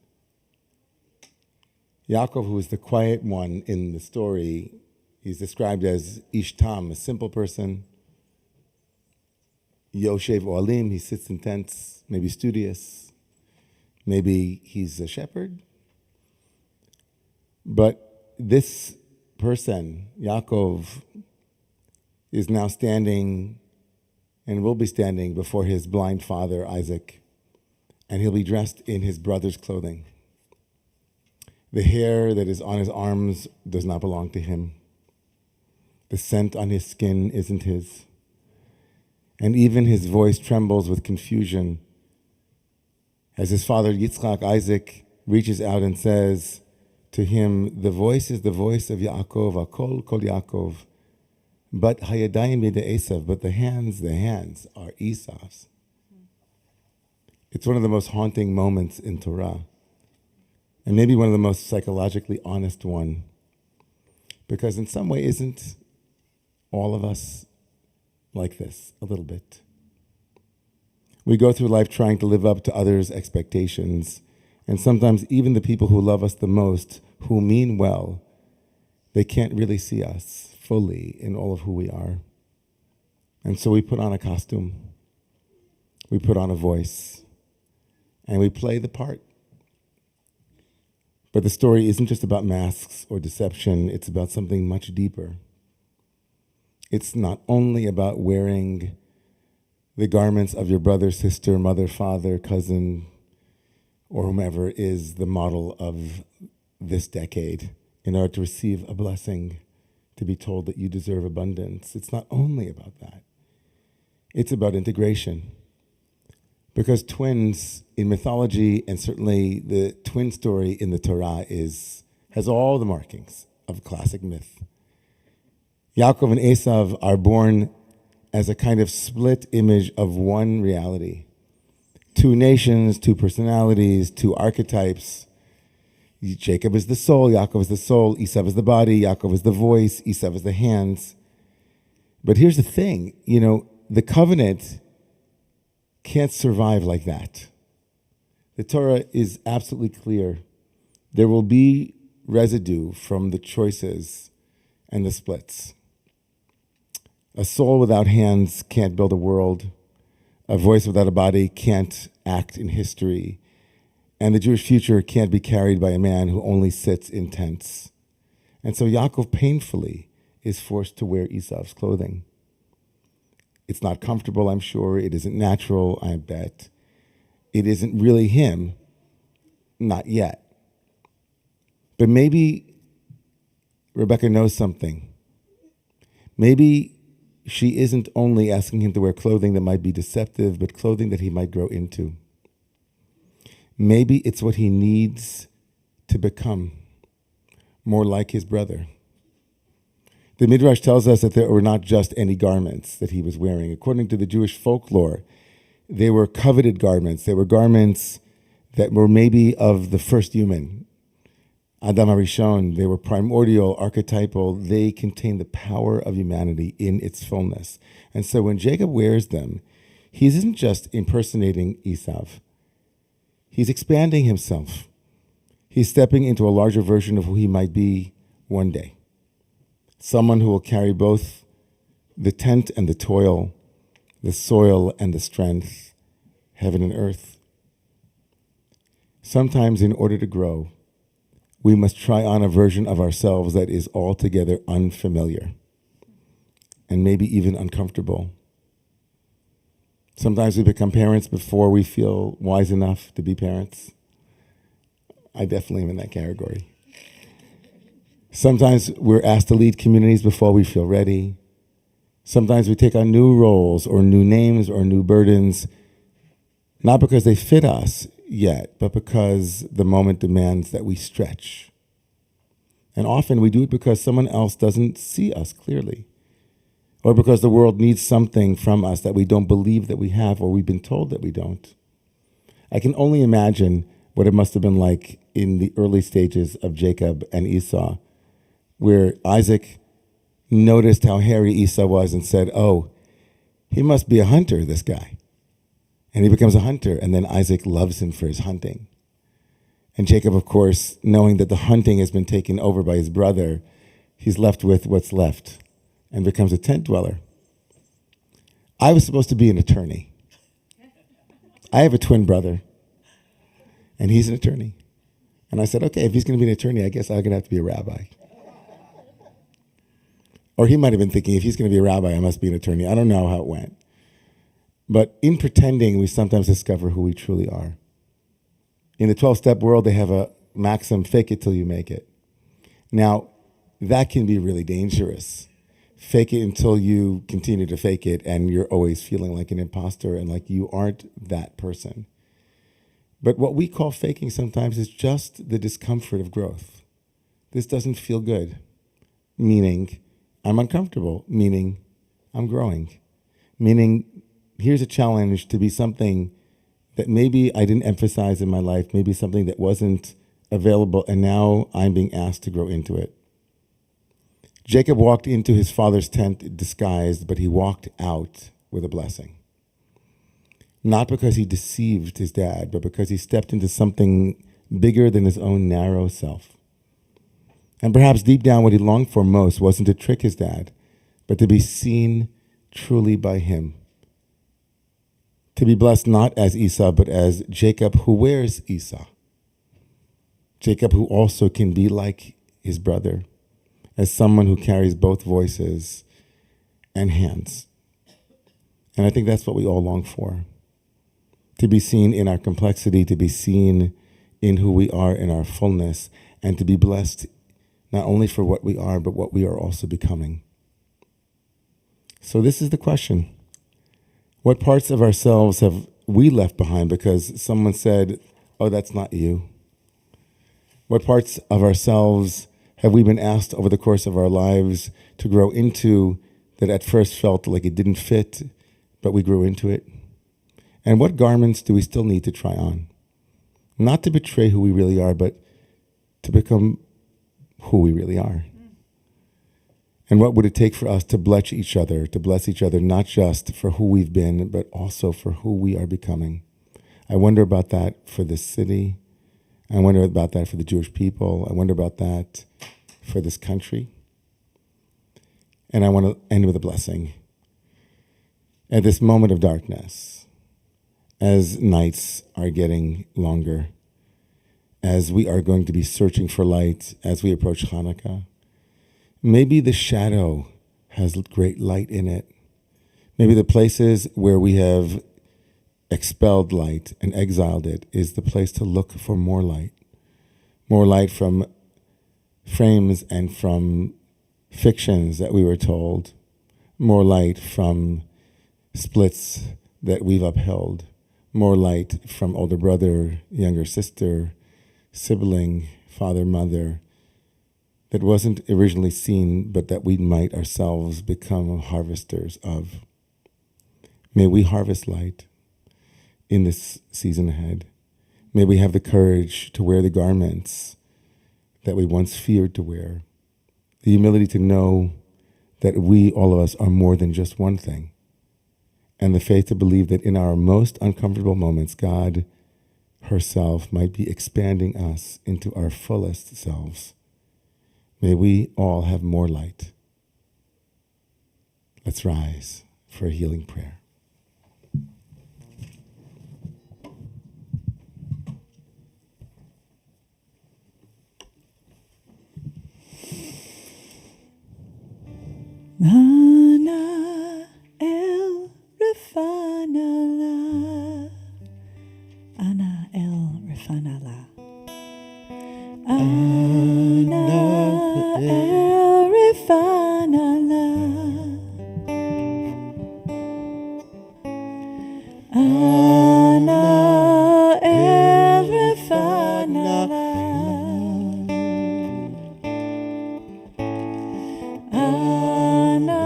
Yaakov, who is the quiet one in the story, he's described as Ishtam, a simple person. Yoshev Oalim, he sits in tents, maybe studious. Maybe he's a shepherd. But this person, Yaakov, is now standing and will be standing before his blind father, Isaac, and he'll be dressed in his brother's clothing. The hair that is on his arms does not belong to him. The scent on his skin isn't his. And even his voice trembles with confusion as his father, Yitzchak, Isaac, reaches out and says to him, the voice is the voice of Yaakov, Akol Kol Yaakov, but Hayadayim Yede Esav, but the hands are Esau's. It's one of the most haunting moments in Torah, and maybe one of the most psychologically honest one, because in some way, isn't all of us like this a little bit? We go through life trying to live up to others' expectations, and sometimes even the people who love us the most, who mean well, they can't really see us fully in all of who we are. And so we put on a costume, we put on a voice, and we play the part. But the story isn't just about masks or deception, it's about something much deeper. It's not only about wearing the garments of your brother, sister, mother, father, cousin, or whomever is the model of this decade in order to receive a blessing, to be told that you deserve abundance. It's not only about that. It's about integration. Because twins in mythology, and certainly the twin story in the Torah, has all the markings of a classic myth. Yaakov and Esav are born as a kind of split image of one reality. Two nations, two personalities, two archetypes. Jacob is the soul, Yaakov is the soul, Esav is the body, Yaakov is the voice, Esav is the hands. But here's the thing, the covenant can't survive like that. The Torah is absolutely clear. There will be residue from the choices and the splits. A soul without hands can't build a world. A voice without a body can't act in history. And the Jewish future can't be carried by a man who only sits in tents. And so Yaakov painfully is forced to wear Esav's clothing. It's not comfortable, I'm sure. It isn't natural, I bet. It isn't really him, not yet. But maybe Rebecca knows something. Maybe she isn't only asking him to wear clothing that might be deceptive, but clothing that he might grow into. Maybe it's what he needs to become, more like his brother. The Midrash tells us that there were not just any garments that he was wearing. According to the Jewish folklore, they were coveted garments. They were garments that were maybe of the first human, Adam HaRishon. They were primordial, archetypal. They contained the power of humanity in its fullness. And so when Jacob wears them, he isn't just impersonating Esav. He's expanding himself. He's stepping into a larger version of who he might be one day. Someone who will carry both the tent and the toil, the soil and the strength, heaven and earth. Sometimes in order to grow, we must try on a version of ourselves that is altogether unfamiliar and maybe even uncomfortable. Sometimes we become parents before we feel wise enough to be parents. I definitely am in that category. Sometimes we're asked to lead communities before we feel ready. Sometimes we take on new roles or new names or new burdens, not because they fit us yet, but because the moment demands that we stretch. And often we do it because someone else doesn't see us clearly, or because the world needs something from us that we don't believe that we have, or we've been told that we don't. I can only imagine what it must have been like in the early stages of Jacob and Esau, where Isaac noticed how hairy Esau was and said, oh, he must be a hunter, this guy. And he becomes a hunter, and then Isaac loves him for his hunting. And Jacob, of course, knowing that the hunting has been taken over by his brother, he's left with what's left and becomes a tent dweller. I was supposed to be an attorney. I have a twin brother, and he's an attorney. And I said, okay, if he's going to be an attorney, I guess I'm going to have to be a rabbi. Or he might have been thinking, if he's going to be a rabbi, I must be an attorney. I don't know how it went. But in pretending, we sometimes discover who we truly are. In the 12-step world, they have a maxim, fake it till you make it. Now, that can be really dangerous. Fake it until you continue to fake it, and you're always feeling like an imposter and like you aren't that person. But what we call faking sometimes is just the discomfort of growth. This doesn't feel good, meaning I'm uncomfortable, meaning I'm growing, meaning here's a challenge to be something that maybe I didn't emphasize in my life, maybe something that wasn't available, and now I'm being asked to grow into it. Jacob walked into his father's tent disguised, but he walked out with a blessing. Not because he deceived his dad, but because he stepped into something bigger than his own narrow self. And perhaps deep down what he longed for most wasn't to trick his dad, but to be seen truly by him. To be blessed not as Esau, but as Jacob who wears Esau. Jacob who also can be like his brother, as someone who carries both voices and hands. And I think that's what we all long for. To be seen in our complexity, to be seen in who we are in our fullness, and to be blessed not only for what we are, but what we are also becoming. So this is the question. What parts of ourselves have we left behind because someone said, oh, that's not you? What parts of ourselves have we been asked over the course of our lives to grow into that at first felt like it didn't fit, but we grew into it? And what garments do we still need to try on? Not to betray who we really are, but to become who we really are. And what would it take for us to bless each other, not just for who we've been, but also for who we are becoming? I wonder about that for this city. I wonder about that for the Jewish people. I wonder about that for this country. And I want to end with a blessing. At this moment of darkness, as nights are getting longer, as we are going to be searching for light as we approach Hanukkah, maybe the shadow has great light in it. Maybe the places where we have expelled light and exiled it is the place to look for more light from frames and from fictions that we were told, more light from splits that we've upheld, more light from older brother, younger sister, sibling, father, mother, that wasn't originally seen, but that we might ourselves become harvesters of. May we harvest light in this season ahead. May we have the courage to wear the garments that we once feared to wear, the humility to know that we, all of us, are more than just one thing, and the faith to believe that in our most uncomfortable moments, God herself might be expanding us into our fullest selves. May we all have more light. Let's rise for a healing prayer. Ana el refanala. Ana el refanala. Ana el refanala. Ana el refanala. Ana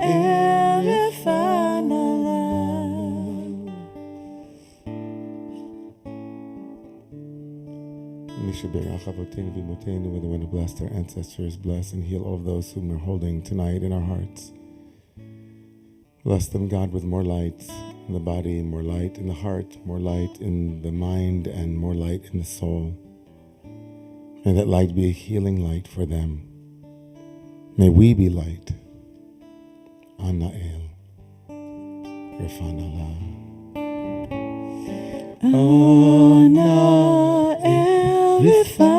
el refanala. May the one who blessed our ancestors, bless and heal all of those whom we're holding tonight in our hearts. Bless them, God, with more light in the body, more light in the heart, more light in the mind, and more light in the soul. May that light be a healing light for them. May we be light. Ana el refanala. Ana el refanala.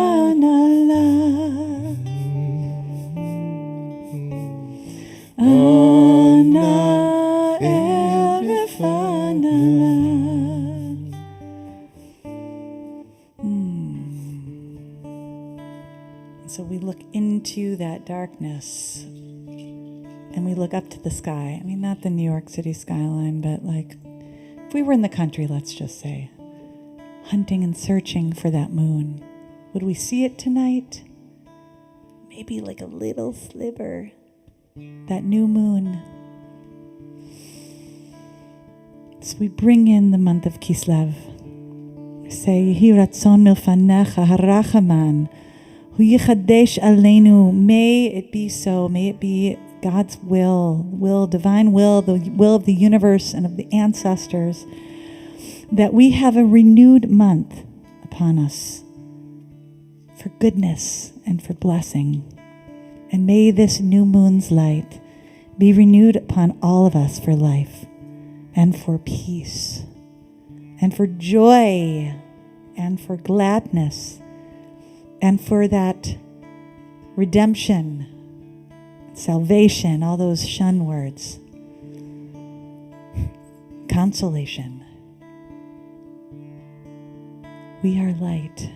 Ana el refanala. So we look into that darkness and we look up to the sky. I mean, not the New York City skyline, but like if we were in the country, let's just say, hunting and searching for that moon, would we see it tonight? Maybe like a little sliver, that new moon. So we bring in the month of Kislev. We say, Yehi ratzon milfanecha harachaman, hu yichadesh aleinu. May it be so. May it be God's will, divine will, the will of the universe and of the ancestors, that we have a renewed month upon us for goodness and for blessing. And may this new moon's light be renewed upon all of us for life and for peace and for joy and for gladness and for that redemption, salvation, all those shun words, consolation. We are light.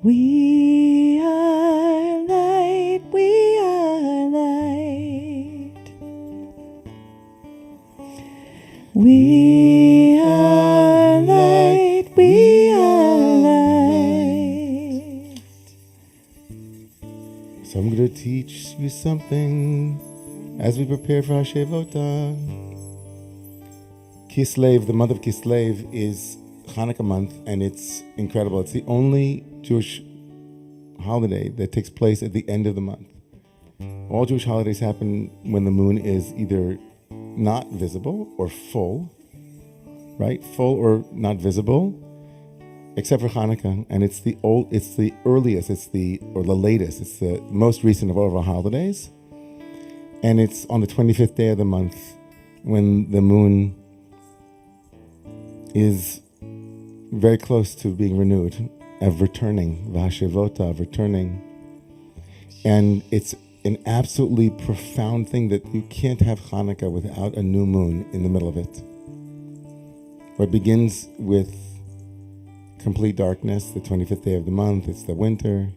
We are light, we are light. We are light, we are light. So I'm going to teach you something as we prepare for Hashavota. Kislev, the month of Kislev, is Hanukkah month, and it's incredible. It's the only Jewish holiday that takes place at the end of the month. All Jewish holidays happen when the moon is either not visible or full, right? Full or not visible, except for Hanukkah. And it's the earliest, the latest, it's the most recent of all of our holidays. And it's on the 25th day of the month when the moon is very close to being renewed, of returning, Vashivota, of returning. And it's an absolutely profound thing that you can't have Hanukkah without a new moon in the middle of it. Where it begins with complete darkness, the 25th day of the month, it's the winter.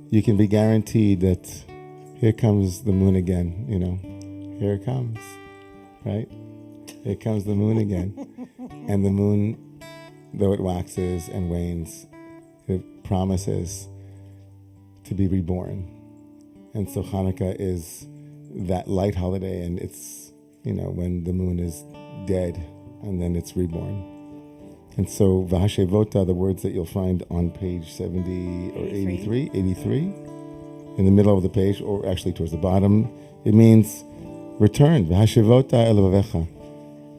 You can be guaranteed that here comes the moon again, Here it comes, right? Here comes the moon again. And the moon, though it waxes and wanes, it promises to be reborn. And so Hanukkah is that light holiday, and it's, when the moon is dead and then it's reborn. And so Vahashevota, the words that you'll find on page 70 or 83, in the middle of the page, or actually towards the bottom, it means return. Vahashevota elavavecha.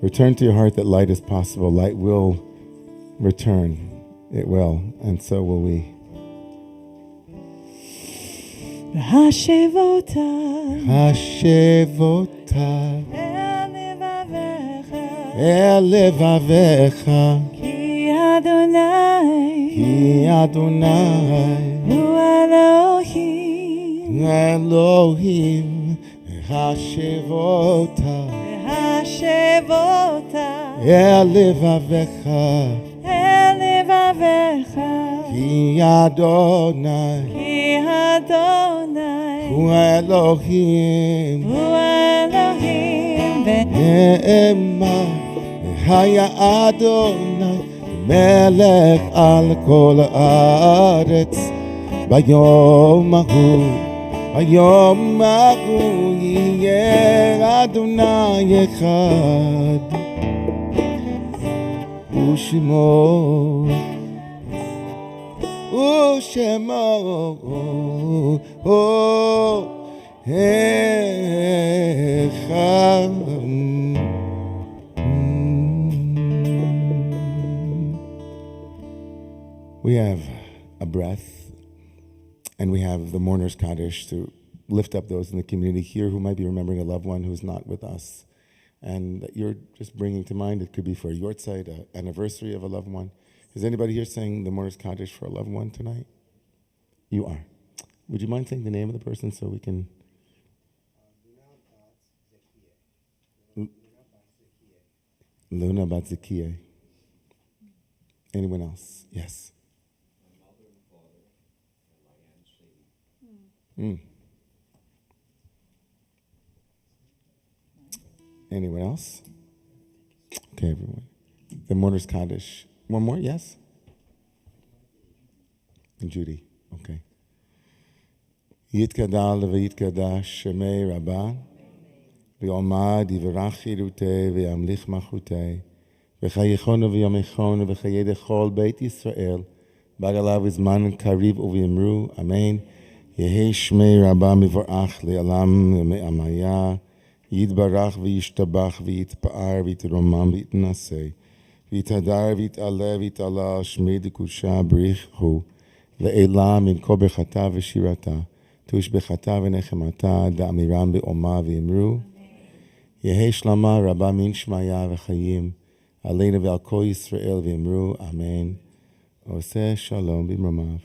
Return to your heart that light is possible. Light will return. It will. And so will we. Vahashevota. Vahashevota. Elevavecha. Ki Adonai. Ki Adonai. Hu Elohim. Elohim. Vahashevota. Vahashevota. Elevavecha. Elevavecha. Ki Adonai. Ki Adonai. Hu Elohim. Hu Elohim. Ema. Haya Adonai. Melech al kol haaretz. Bayom hahu. Bayom hahu yeh Adonai echad. Ushmo. Ushmo. Echad. We have a breath, and we have the mourner's Kaddish to lift up those in the community here who might be remembering a loved one who's not with us, and that you're just bringing to mind. It could be for a yortzeit, an anniversary of a loved one. Is anybody here saying the mourner's Kaddish for a loved one tonight? You are. Would you mind saying the name of the person so we can... Luna Batzakie. Anyone else? Yes. Anyone else? Okay, everyone. The mourner's Kaddish. One more, yes? And Judy, okay. Yitkadal v'yitkadash shemei Rabba v'yomad yivarach chirutei v'yamlich machutei v'chayichonu v'yomechonu v'chayedechol Beit Yisrael bagalav izman kariv uv'yimru. Amen. Yehi shmei Rabba mivorach le'alam me'amaya yitbarach v'yishtabach v'yitpa'ar v'yitromam v'yitnasei v'yitadar v'yit'aleh v'yit'ala shmei dekusha brich hu le'elam min kol berchata v'shirata tush bechata v'nechemata da'amiram be'oma v'yimru. Yehi shlama Rabba min shmaya v'chayim aleinu ve'al kol Yisrael v'yimru. Amen. Oseh shalom b'mramav.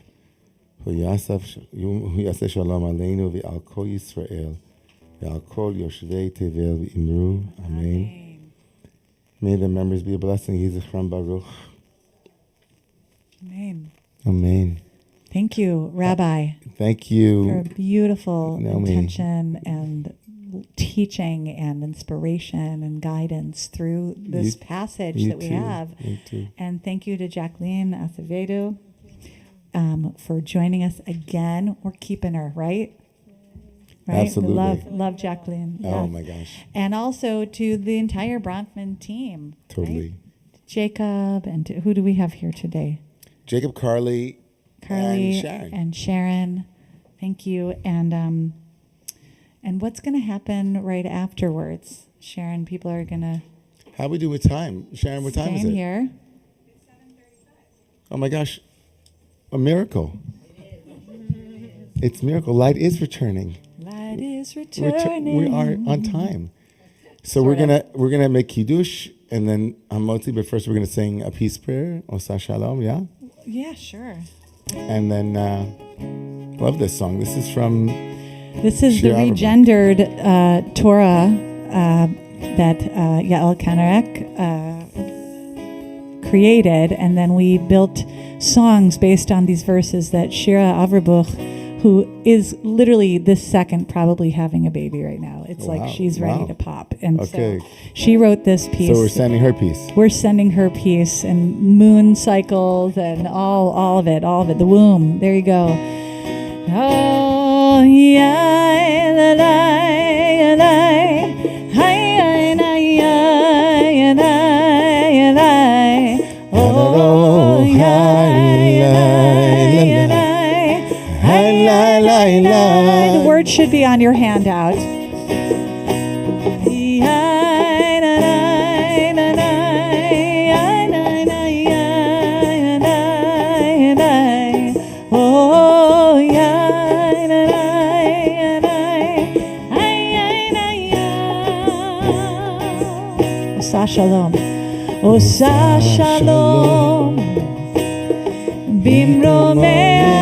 Hu yaseh shalom aleinu ve'al kol Yisrael ve'al kol yoshvei tevel v'yimru. Amen. May the members be a blessing. Yizichram Baruch. Amen. Amen. Thank you, Rabbi, Thank for you. beautiful Naomi. intention and teaching and inspiration and guidance through this passage You that we too. have. You too. And thank you to Jacqueline Acevedo for joining us again. We're keeping her, right? Right? Absolutely. Love Jacqueline. Oh Yes. my gosh. And also to the entire Bronfman team. Totally. Right? Jacob, and who do we have here today? Jacob, Carly, Carly and Sharon. Thank you. And what's going to happen right afterwards? Sharon, people are going to How we do with time? Sharon, what time is it? here. Oh my gosh. A miracle. It's a miracle. Light is returning. Light is We returning. are on time. So we're gonna make kiddush and then motzi, but first we're gonna sing a peace prayer, Osa Shalom, yeah? Yeah, sure. And then love this song. This is from This is the Shir Avraham. regendered Torah that Yael Kanarek created, and then we built songs based on these verses that Shira Averbuch, who is literally this second probably having a baby right now. It's Wow, like she's ready wow. to pop. And Okay. so she wrote this piece. So we're sending her piece. We're sending her piece and moon cycles and all of it, the womb. There you go. Oh, yeah, la, la, la, hi, na, ya, na, la. Oh, yeah, the word should be on your handout. Osa Shalom. Osa Shalom. Bimromea.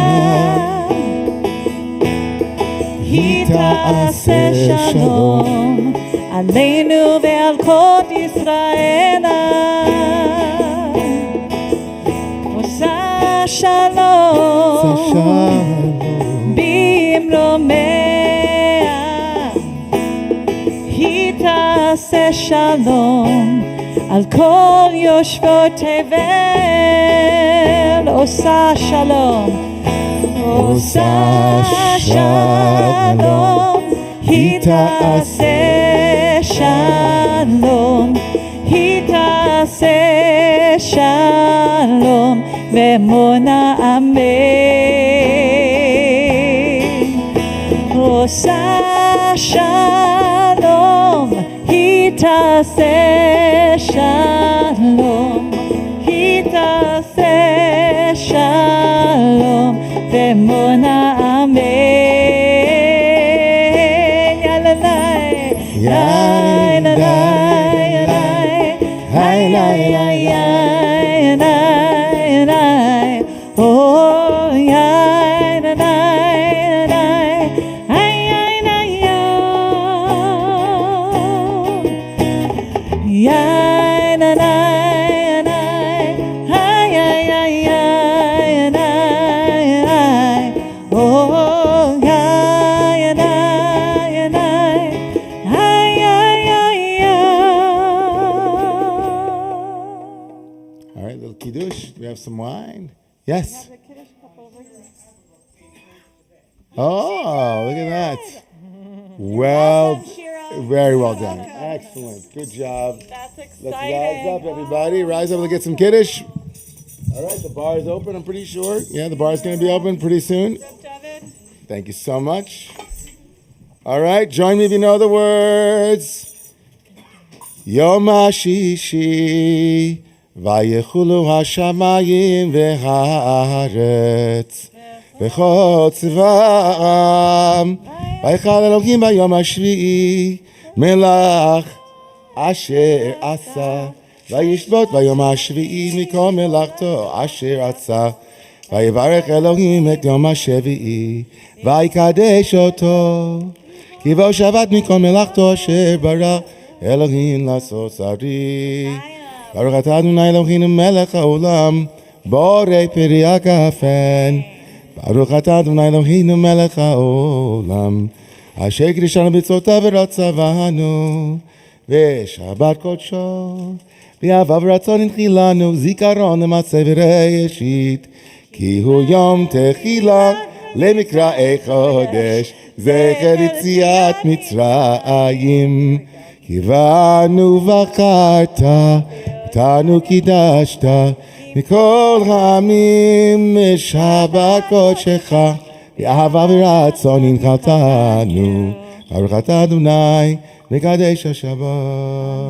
Hita'ase Shalom. Aleinu ve'al kol Yisraela. Osa Shalom. Bimromea. Hita'ase Shalom. Al kol yoshvot tevel. Osa Shalom. Osa Shalom. Hita'ase Shalom. Hita'ase Shalom. Ve'mona amen. Osa Shalom. Hita'ase Shalom. Hita'ase Shalom. Ve'mona amen. Yalalai. Yalalai. Yalalai. Oh, All right, little kiddush. We have some wine. Yes. Oh, look at that. Well, very well done. Excellent. Good job. That's Let's exciting. rise up, everybody. Rise up and get some kiddush. All right, the bar is open, I'm pretty sure. Yeah, the bar is going to be open pretty soon. Thank you so much. All right, join me if you know the words. Yom HaShishi, Vayechulu HaShamayim V'Haaretz, V'chol Tzva'am, Vaychal Elohim Bayom HaShvi'i, Melach Asher Asa, Vayishbot Bayom HaShvi'i, Mikol Melachto Asher Asa, Vayivarech Elohim et Yom HaShevi'i, Vayikadesh Oto, Ki bo Shabbat Mikol Melachto Asher Barach Elohim לעשות שרי. ברוך אתה אדוני אלוהינו מלך העולם, בורא פרי הגפן, ברוך אתה אדוני אלוהינו מלך העולם, אשר קדישנו במצוותיו ורצוונו, ושבת קודשו, באהבה ורצון הנחילנו, זיכרון למעשה וראשית, כי הוא יום תחילה למקראי חודש, זכר יציאת מצרים. כי בנו בחרת, אותנו קידשת, מכל העמים שבת קודשך, באהבה ורצון הנחלתנו, ברוך אתה אדוני מקדש השבת.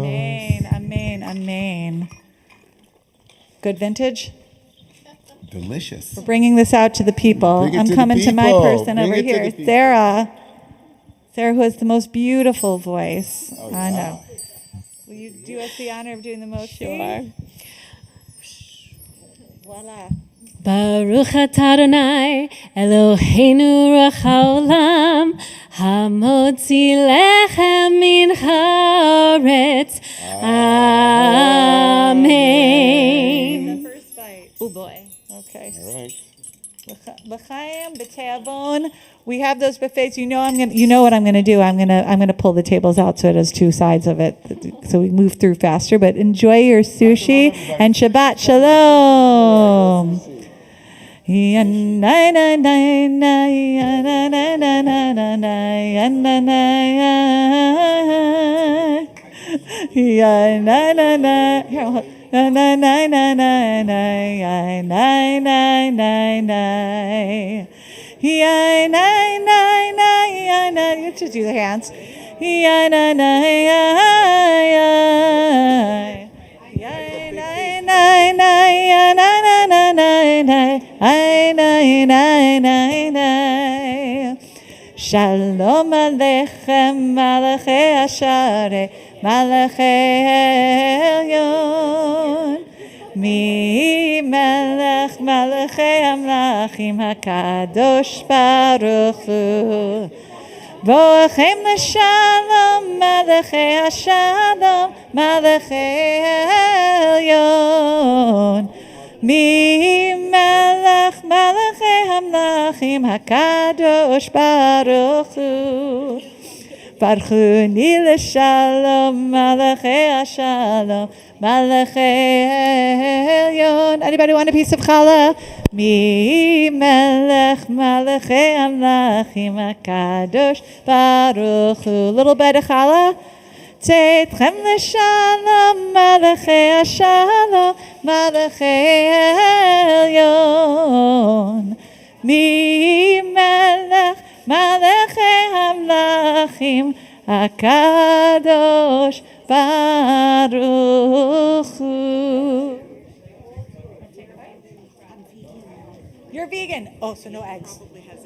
Amen, amen, amen. Good vintage? Delicious. We're bringing this out to the people. Bring it I'm to the coming to my people. person Bring over it to here. the people. Sarah, who has the most beautiful voice. Oh, I yeah. know. Will you do us the honor of doing the most? Sure. Voila. Baruch atah Adonai Eloheinu ruach haolam hamotzi lechem min haaretz. Amen. The first bite. Oh boy. Okay. All right. L'chaim, b'teavon. We have those buffets. You know what I'm gonna do. I'm gonna pull the tables out so it has two sides of it, so we move through faster. But enjoy your sushi and Shabbat Shalom. You have to do the hands. Shalom Aleichem, Malachei Asharei, Malachei Elyon. Mi Melech, Malachei Amlachim, HaKadosh Baruch Hu. Boachem l'shalom, Malachei Hashalom, Malachei Elyon. Mi Melech, Malachei Hamlachim, HaKadosh Baruch Hu. Barchuni l'shalom, Malachei Hashalom, Malachei Elyon. Anybody want a piece of challah? Mi Melech, Malachei Hamlachim, HaKadosh Baruch Hu. Little bit of challah. Teitchem l'shalom, Malachei Hashalom, Malachei Elyon. Mi Melech, Malachei Hamlachim, HaKadosh Baruch Hu. You're vegan. Oh, so no eggs.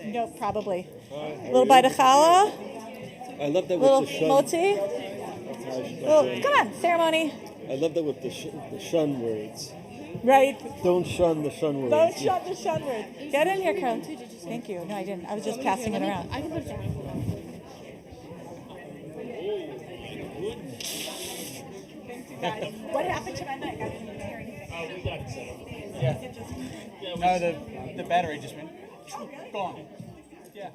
No, probably. A little bite of challah. I love that Little with the shun. moti. Well, come on, ceremony. I love that with the shun words. Right. Don't shun the shun words. Don't shut the shun word. Get in here, Carl. Thank you. No, I didn't. I was just passing it around. I can put it down. What happened to my mic? I didn't hear anything. Oh, we got it set up. Yeah. No, the battery just went gone. Yeah.